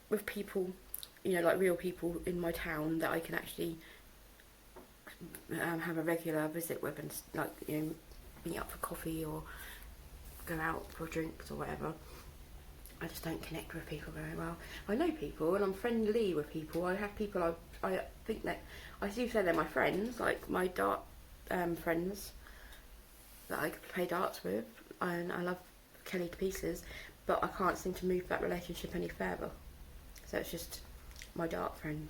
with people, you know, like real people in my town that I can actually have a regular visit with, and like, you know, meet up for coffee or go out for drinks or whatever. I just don't connect with people very well. I know people and I'm friendly with people. I have people I think that I do say they're my friends, like my dart friends that I play darts with, and I love Kelly to pieces, but I can't seem to move that relationship any further. So it's just my dart friend.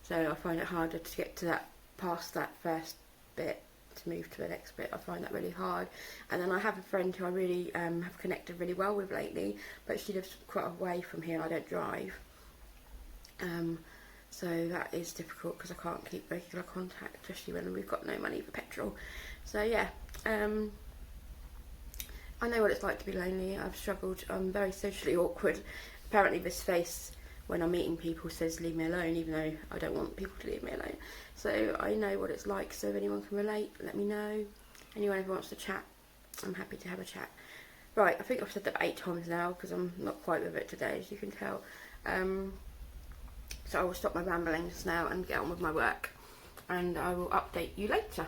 so I find it harder to get to that, past that first bit, to move to the next bit. I find that really hard. And then I have a friend who I really have connected really well with lately, but she lives quite away from here and I don't drive. So that is difficult because I can't keep regular contact, especially when we've got no money for petrol. So yeah, I know what it's like to be lonely. I've struggled. I'm very socially awkward. Apparently this face, when I'm meeting people, says leave me alone, even though I don't want people to leave me alone. So I know what it's like, so if anyone can relate, let me know. Anyone who wants to chat, I'm happy to have a chat. Right, I think I've said that 8 times now because I'm not quite with it today, as you can tell. So I will stop my ramblings now and get on with my work, and I will update you later.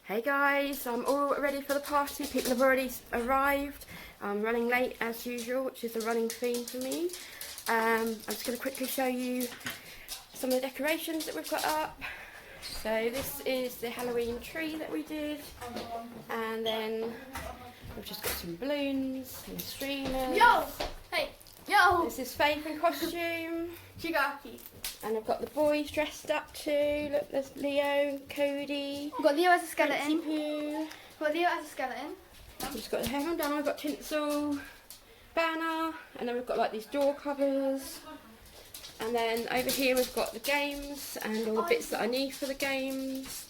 Hey guys, I'm all ready for the party. People have already arrived. I'm running late as usual, which is a running theme for me. I'm just going to quickly show you some of the decorations that we've got up. So this is the Halloween tree that we did, and then we've just got some balloons and streamers. Yo! Hey! Yo! This is Faith in costume. Chigaki. And I've got the boys dressed up too. Look, there's Leo, Cody, We've got Leo as a Fancy skeleton. Poo. We've got Leo as a skeleton. I've just got the hair on down. I've got tinsel, banner, and then we've got like these door covers. And then over here we've got the games and all the bits that I need for the games.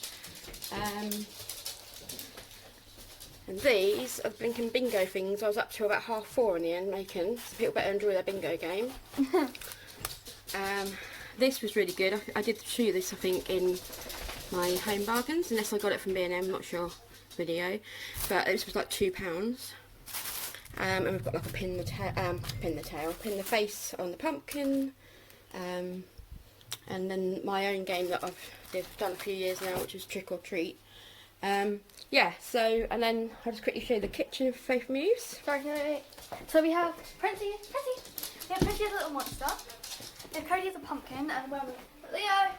And these are blinking bingo things. I was up to about 4:30 in the end making, so people better enjoy their bingo game. This was really good. I did show you this, I think, in my Home Bargains, unless I got it from B&M, not sure, video. But this was like £2. And we've got like a pin the face on the pumpkin. And then my own game that I've done a few years now, which is Trick or Treat. Yeah, so, and then I'll just quickly show you the kitchen for Faith Muse. Sorry, no. So we have Princey. We have Princey as a little monster. We have Cody as a pumpkin, and where Leo.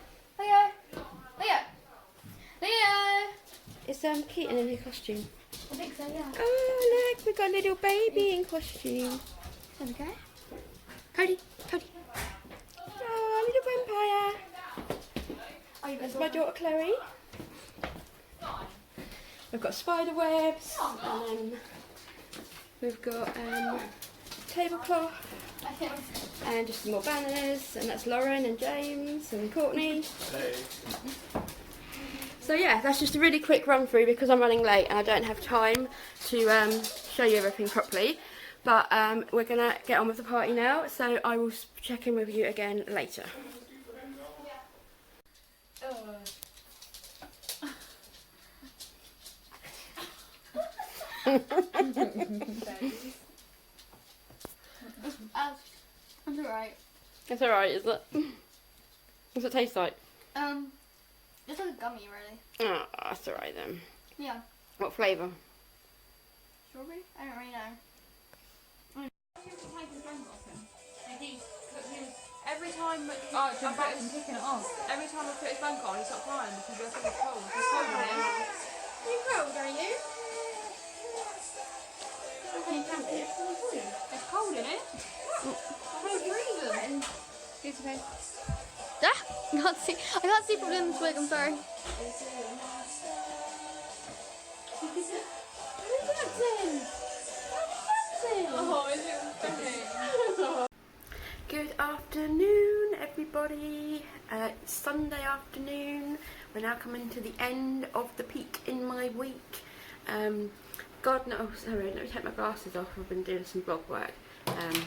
Is Keaton in her costume? I think so, yeah. Oh look, we've got a little baby in costume. There we go. Cody. Oh, little vampire. Oh, you That's my daughter Chloe. We've got spider webs, and then we've got tablecloth, and just some more banners, and that's Lauren and James and Courtney. Hello. So yeah, that's just a really quick run through because I'm running late and I don't have time to show you everything properly. But we're gonna get on with the party now, so I will check in with you again later. That's alright. It's alright, is it? What's it taste like? It's like a gummy, really. Oh, that's alright then. Yeah. What flavour? Strawberry? I don't really know. Every time every time I put his blanket on, he starts crying because he feels cold. He's cold in him. You're cold, are you? It's cold in it. I don't breathe. It's okay. I can't see properly in this wig, I'm sorry. Oh, is it funny? Good afternoon, everybody. It's Sunday afternoon. We're now coming to the end of the peak in my week. God knows, sorry, let me take my glasses off. I've been doing some blog work, and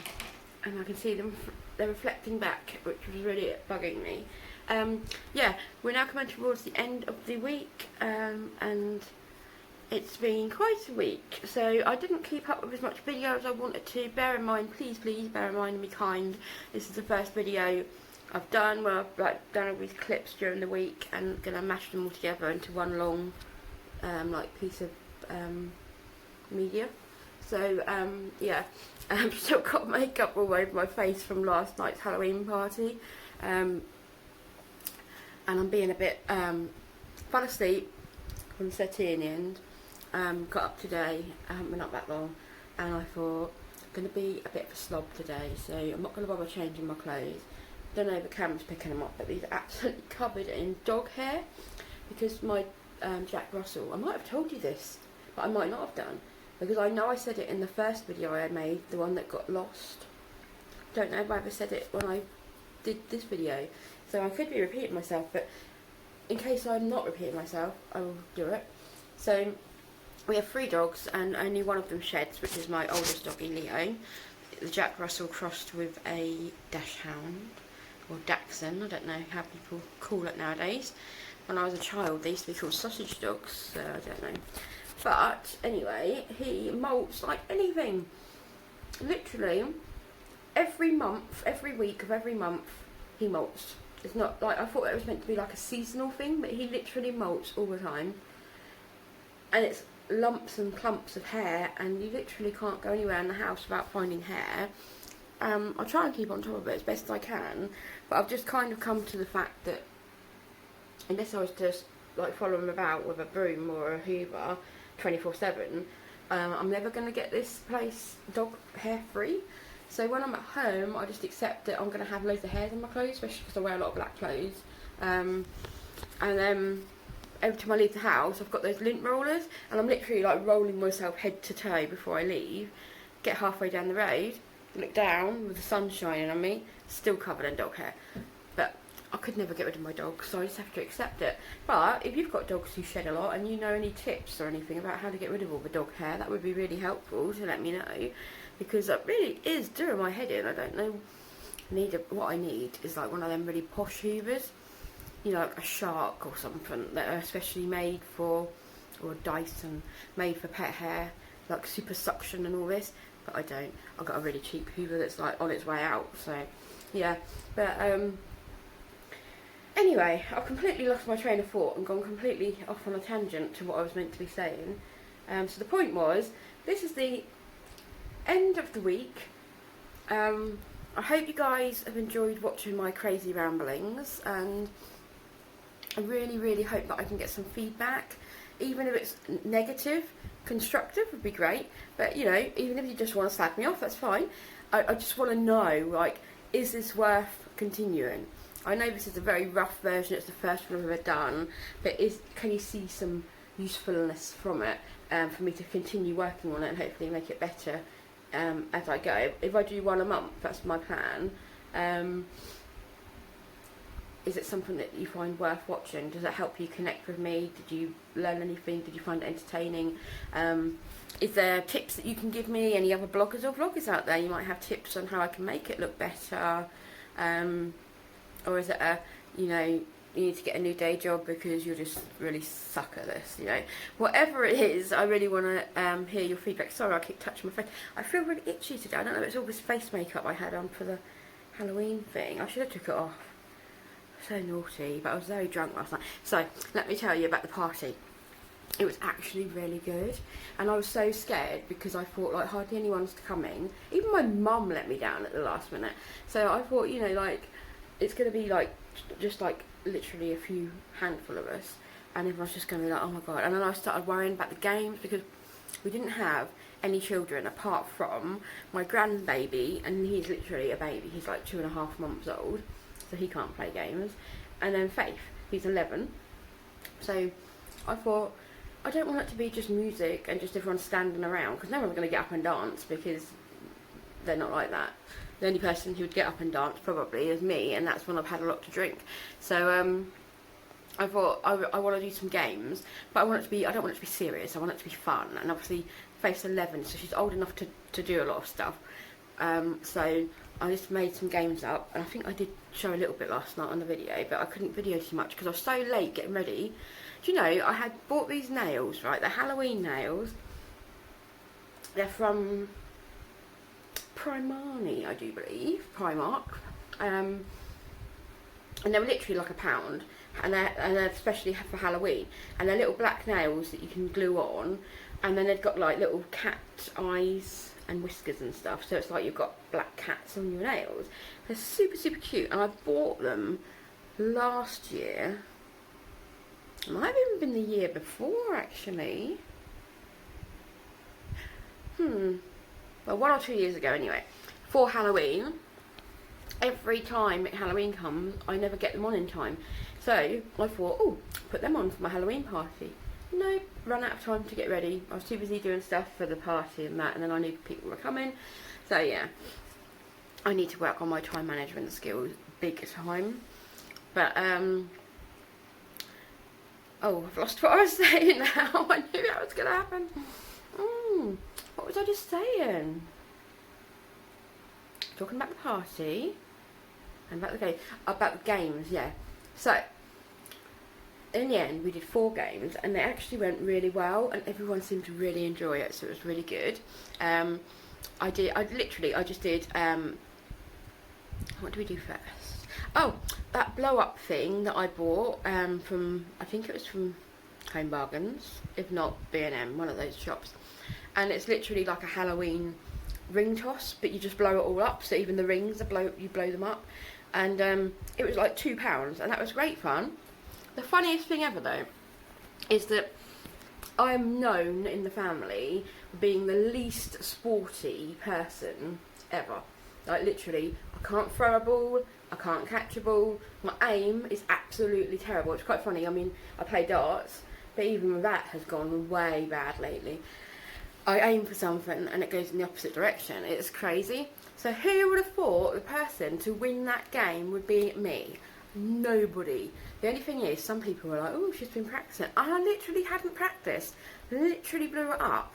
I can see them. They're reflecting back, which was really bugging me. Yeah, we're now coming towards the end of the week, and it's been quite a week, so I didn't keep up with as much video as I wanted to. Bear in mind, please bear in mind and be kind. This is the first video I've done where I've done all these clips during the week and gonna mash them all together into one long piece of media. So yeah, I've still got makeup all over my face from last night's Halloween party, and I'm being a bit fell asleep on the settee in the end. Got up today, I haven't been up that long, and I thought I'm going to be a bit of a slob today, so I'm not going to bother changing my clothes. don't know if the camera's picking them up, but these are absolutely covered in dog hair because my Jack Russell, I might have told you this, but I might not have done, because I know I said it in the first video I had made, the one that got lost. Don't know if I ever said it when I did this video, so I could be repeating myself, but in case I'm not repeating myself, I will do it. So we have 3 dogs and only one of them sheds, which is my oldest doggy, Leo. The Jack Russell crossed with a Dachshund, or Dachshund, I don't know how people call it nowadays. When I was a child they used to be called sausage dogs, so I don't know. But anyway, he molts like anything. Literally every month, every week of every month he molts. It's not like, I thought it was meant to be like a seasonal thing, but he literally molts all the time. And it's lumps and clumps of hair, and you literally can't go anywhere in the house without finding hair. I try and keep on top of it as best I can, but I've just kind of come to the fact that unless I was just like follow him about with a broom or a Hoover 24/7, I'm never going to get this place dog hair free. So when I'm at home, I just accept that I'm going to have loads of hairs on my clothes, especially because I wear a lot of black clothes. And then every time I leave the house, I've got those lint rollers, and I'm literally like rolling myself head to toe before I leave. Get halfway down the road, look down with the sun shining on me, still covered in dog hair. But I could never get rid of my dogs, so I just have to accept it. But if you've got dogs who shed a lot and you know any tips or anything about how to get rid of all the dog hair, that would be really helpful to let me know, because it really is doing my head in. I don't know. What I need is like one of them really posh Hoovers, you know, like a Shark or something that are especially made for, or a Dyson made for pet hair, like super suction and all this. But I don't. I've got a really cheap Hoover that's like on its way out. So yeah, but anyway, I've completely lost my train of thought and gone completely off on a tangent to what I was meant to be saying. So the point was, this is the end of the week. I hope you guys have enjoyed watching my crazy ramblings, and I really, really hope that I can get some feedback, even if it's negative. Constructive would be great, but you know, even if you just want to slag me off, that's fine. I just want to know, like, is this worth continuing? I know this is a very rough version, it's the first one I've ever done, but can you see some usefulness from it, for me to continue working on it and hopefully make it better as I go. If I do one a month, that's my plan. Is it something that you find worth watching? Does it help you connect with me? Did you learn anything? Did you find it entertaining? Is there tips that you can give me? Any other bloggers or vloggers out there? You might have tips on how I can make it look better. Or is it you know, you need to get a new day job because you're just really suck at this, you know. Whatever it is, I really want to hear your feedback. Sorry, I keep touching my face. I feel really itchy today. I don't know if it's all this face makeup I had on for the Halloween thing. I should have took it off. So naughty, but I was very drunk last night. So, let me tell you about the party. It was actually really good, and I was so scared because I thought like hardly anyone's coming. Even my mum let me down at the last minute. So I thought, you know, like, it's going to be like just like literally a few handful of us, and everyone's just going to be like, oh my god. And then I started worrying about the games because we didn't have any children apart from my grandbaby, and he's literally a baby. He's like 2.5 months old, so he can't play games. And then Faith, he's 11. So I thought, I don't want it to be just music and just everyone standing around, because no one's going to get up and dance, because they're not like that. The only person who would get up and dance probably is me, and that's when I've had a lot to drink. So I thought I want to do some games, but I don't want it to be serious. I want it to be fun. And obviously Faith's 11, so she's old enough to do a lot of stuff. So I just made some games up, and I think I did show a little bit last night on the video, but I couldn't video too much because I was so late getting ready. Do you know, I had bought these nails, right? They're Halloween nails. They're from Primani, I do believe, Primark, and they were literally like £1, and they're especially for Halloween, and they're little black nails that you can glue on, and then they've got like little cat eyes and whiskers and stuff, so it's like you've got black cats on your nails. They're super, super cute, and I bought them last year. It might have even been the year before, actually. Well, 1 or 2 years ago anyway, for Halloween. every time Halloween comes, I never get them on in time. So I thought, oh, put them on for my Halloween party. No, ran out of time to get ready. I was too busy doing stuff for the party and that, and then I knew people were coming. So yeah, I need to work on my time management skills big time. But oh, I've lost what I was saying now. I knew that was going to happen. What was I just saying? Talking about the party and about the games, yeah. So in the end, we did 4 games, and they actually went really well, and everyone seemed to really enjoy it, so it was really good. I just did. What do we do first? Oh, that blow up thing that I bought from, I think it was from Home Bargains, if not B&M, one of those shops. And it's literally like a Halloween ring toss, but you just blow it all up, so even the rings you blow them up. And it was like £2, and that was great fun. The funniest thing ever though is that I am known in the family for being the least sporty person ever. Like literally, I can't throw a ball, I can't catch a ball, my aim is absolutely terrible. It's quite funny, I mean, I play darts, but even that has gone way bad lately. I aim for something and it goes in the opposite direction. It's crazy. So who would have thought the person to win that game would be me? Nobody. The only thing is, some people were like, oh, she's been practicing. I literally hadn't practiced. Literally blew it up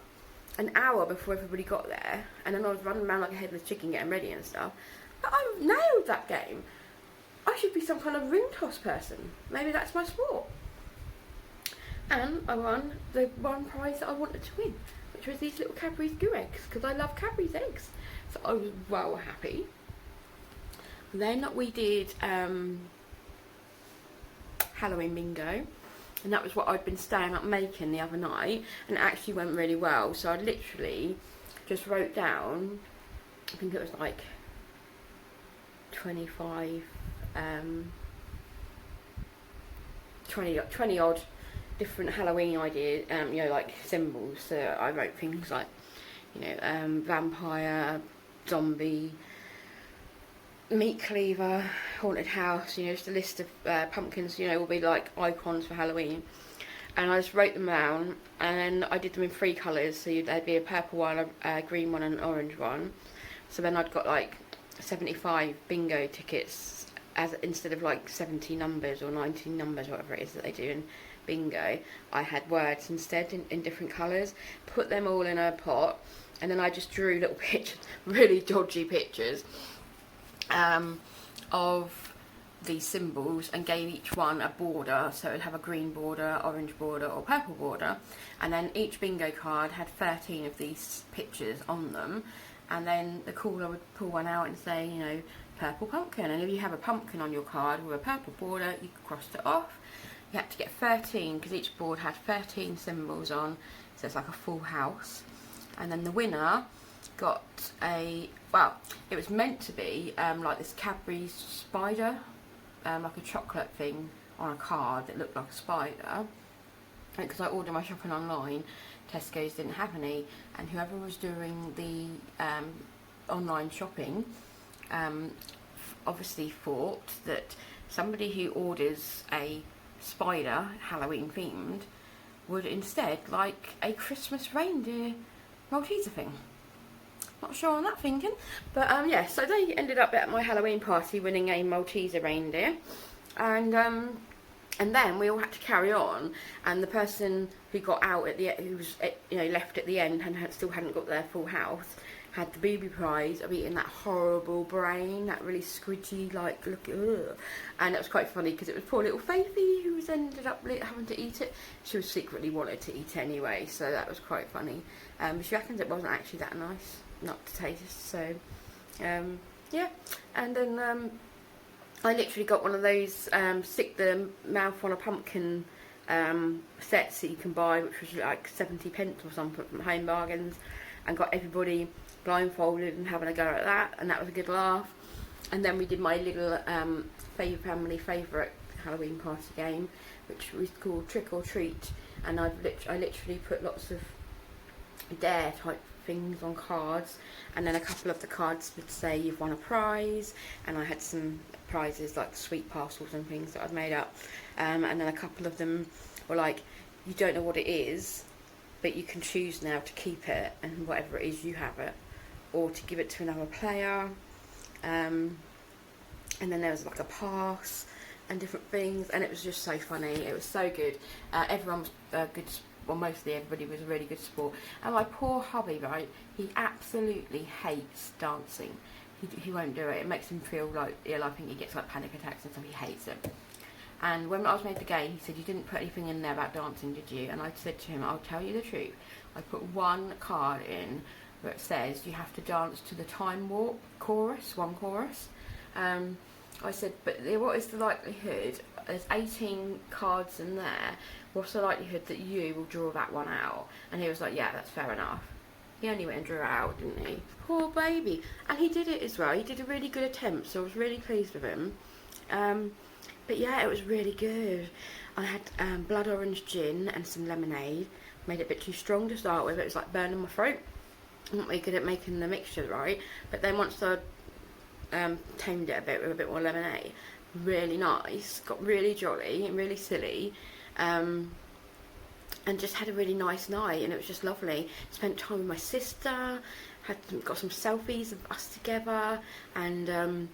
an hour before everybody got there. And then I was running around like a headless chicken getting ready and stuff. But I nailed that game. I should be some kind of ring toss person. Maybe that's my sport. And I won the one prize that I wanted to win, which was these little Cadbury's Goo eggs, because I love Cadbury's eggs. So I was well happy. Then we did Halloween bingo, and that was what I'd been staying up making the other night, and it actually went really well. So I literally just wrote down, I think it was like 20 odd different Halloween ideas, you know, like symbols. So I wrote things like, you know, vampire, zombie, meat cleaver, haunted house, you know, just a list of pumpkins, you know, will be like icons for Halloween. And I just wrote them down, and I did them in 3 colours, so there'd be a purple one, a green one and an orange one. So then I'd got like 75 bingo tickets, as instead of like 70 numbers or 19 numbers, whatever it is that they do in bingo, I had words instead in different colours, put them all in a pot, and then I just drew little pictures, really dodgy pictures, of these symbols, and gave each one a border, so it would have a green border, orange border or purple border, and then each bingo card had 13 of these pictures on them, and then the caller would pull one out and say, you know, purple pumpkin, and if you have a pumpkin on your card with a purple border, you crossed it off. You had to get 13, because each board had 13 symbols on, so it's like a full house. And then the winner got a, well, it was meant to be like this Cadbury's spider, like a chocolate thing on a card that looked like a spider. Because I ordered my shopping online, Tesco's didn't have any, and whoever was doing the online shopping obviously thought that somebody who orders a spider, Halloween themed, would instead like a Christmas reindeer Malteser thing. Not sure on that thinking, but yeah, so they ended up at my Halloween party winning a Malteser reindeer, and then we all had to carry on, and the person who got out at the who was, you know, left at the end and still hadn't got their full house, had the booby prize of eating that horrible brain, that really squidgy, like, look, ugh. And it was quite funny because it was poor little Faithy who was ended up having to eat it. She was secretly wanted to eat anyway, so that was quite funny. She reckons it wasn't actually that nice, not to taste, so yeah. And then I literally got one of those stick the mouth on a pumpkin sets that you can buy, which was like 70p or something from Home Bargains, and got everybody blindfolded and having a go at that, and that was a good laugh. And then we did my little family favourite Halloween party game, which was called Trick or Treat, and I literally put lots of dare type things on cards, and then a couple of the cards would say you've won a prize, and I had some prizes like sweet parcels and things that I'd made up, and then a couple of them were like, you don't know what it is, but you can choose now to keep it, and whatever it is you have it, or to give it to another player, and then there was like a pass and different things, and it was just so funny. It was so good. Everyone was good. Well, mostly everybody was a really good sport. And my poor hubby, right, he absolutely hates dancing. He won't do it. It makes him feel like ill. I think he gets like panic attacks and stuff. He hates it. And when I was made the game, he said, you didn't put anything in there about dancing, did you? And I said to him, I'll tell you the truth. I put one card in where it says you have to dance to the Time Warp chorus, one chorus. I said, but what is the likelihood, there's 18 cards in there, what's the likelihood that you will draw that one out? And he was like, yeah, that's fair enough. He only went and drew it out, didn't he? Poor baby. And he did it as well. He did a really good attempt, so I was really pleased with him. But yeah, it was really good. I had blood orange gin and some lemonade. Made it a bit too strong to start with. It was like burning my throat. I'm not very good at making the mixture right. But then once I tamed it a bit with a bit more lemonade, really nice, got really jolly and really silly, and just had a really nice night, and it was just lovely. Spent time with my sister, got some selfies of us together, and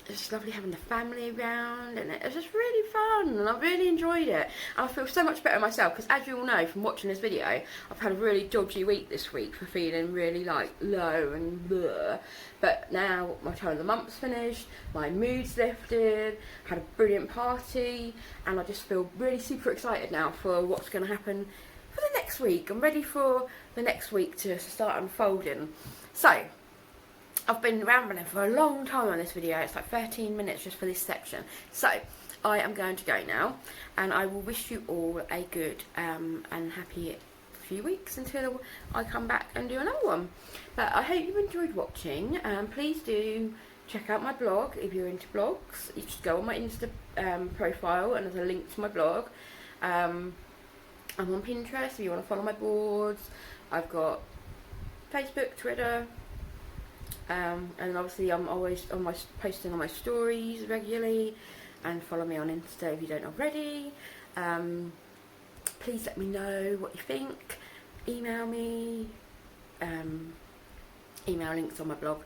it was just lovely having the family around, and it was just really fun, and I really enjoyed it. And I feel so much better myself, because as you all know from watching this video, I've had a really dodgy week this week for feeling really like low and bleh. But now my time of the month's finished, my mood's lifted, had a brilliant party, and I just feel really super excited now for what's going to happen for the next week. I'm ready for the next week to start unfolding. So I've been rambling for a long time on this video. It's like 13 minutes just for this section. So I am going to go now, and I will wish you all a good and happy few weeks until I come back and do another one. But I hope you enjoyed watching. Please do check out my blog if you're into blogs. You just go on my Insta profile, and there's a link to my blog. I'm on Pinterest if you want to follow my boards. I've got Facebook, Twitter. And obviously I'm always on posting on my stories regularly, and follow me on Insta if you don't already. Please let me know what you think. Email me. Email links on my blog.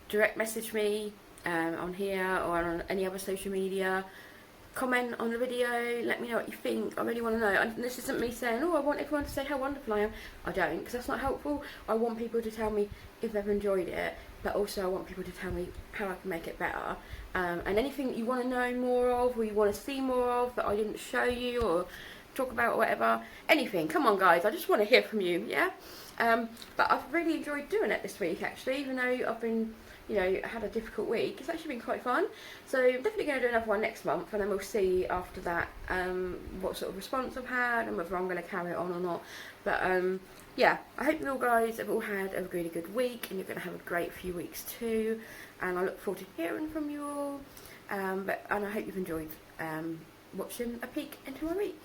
Direct message me on here or on any other social media. Comment on the video, let me know what you think. I really want to know. And this isn't me saying, oh, I want everyone to say how wonderful I am. I don't, because that's not helpful. I want people to tell me if they've enjoyed it, but also I want people to tell me how I can make it better. And anything you want to know more of, or you want to see more of that I didn't show you or talk about or whatever, anything, come on guys, I just want to hear from you, yeah? But I've really enjoyed doing it this week actually, even though I've been, you know, had a difficult week. It's actually been quite fun. So I'm definitely going to do another one next month, and then we'll see after that what sort of response I've had and whether I'm going to carry it on or not. But yeah, I hope you all guys have all had a really good week, and you're going to have a great few weeks too. And I look forward to hearing from you all. And I hope you've enjoyed watching a peek into my week.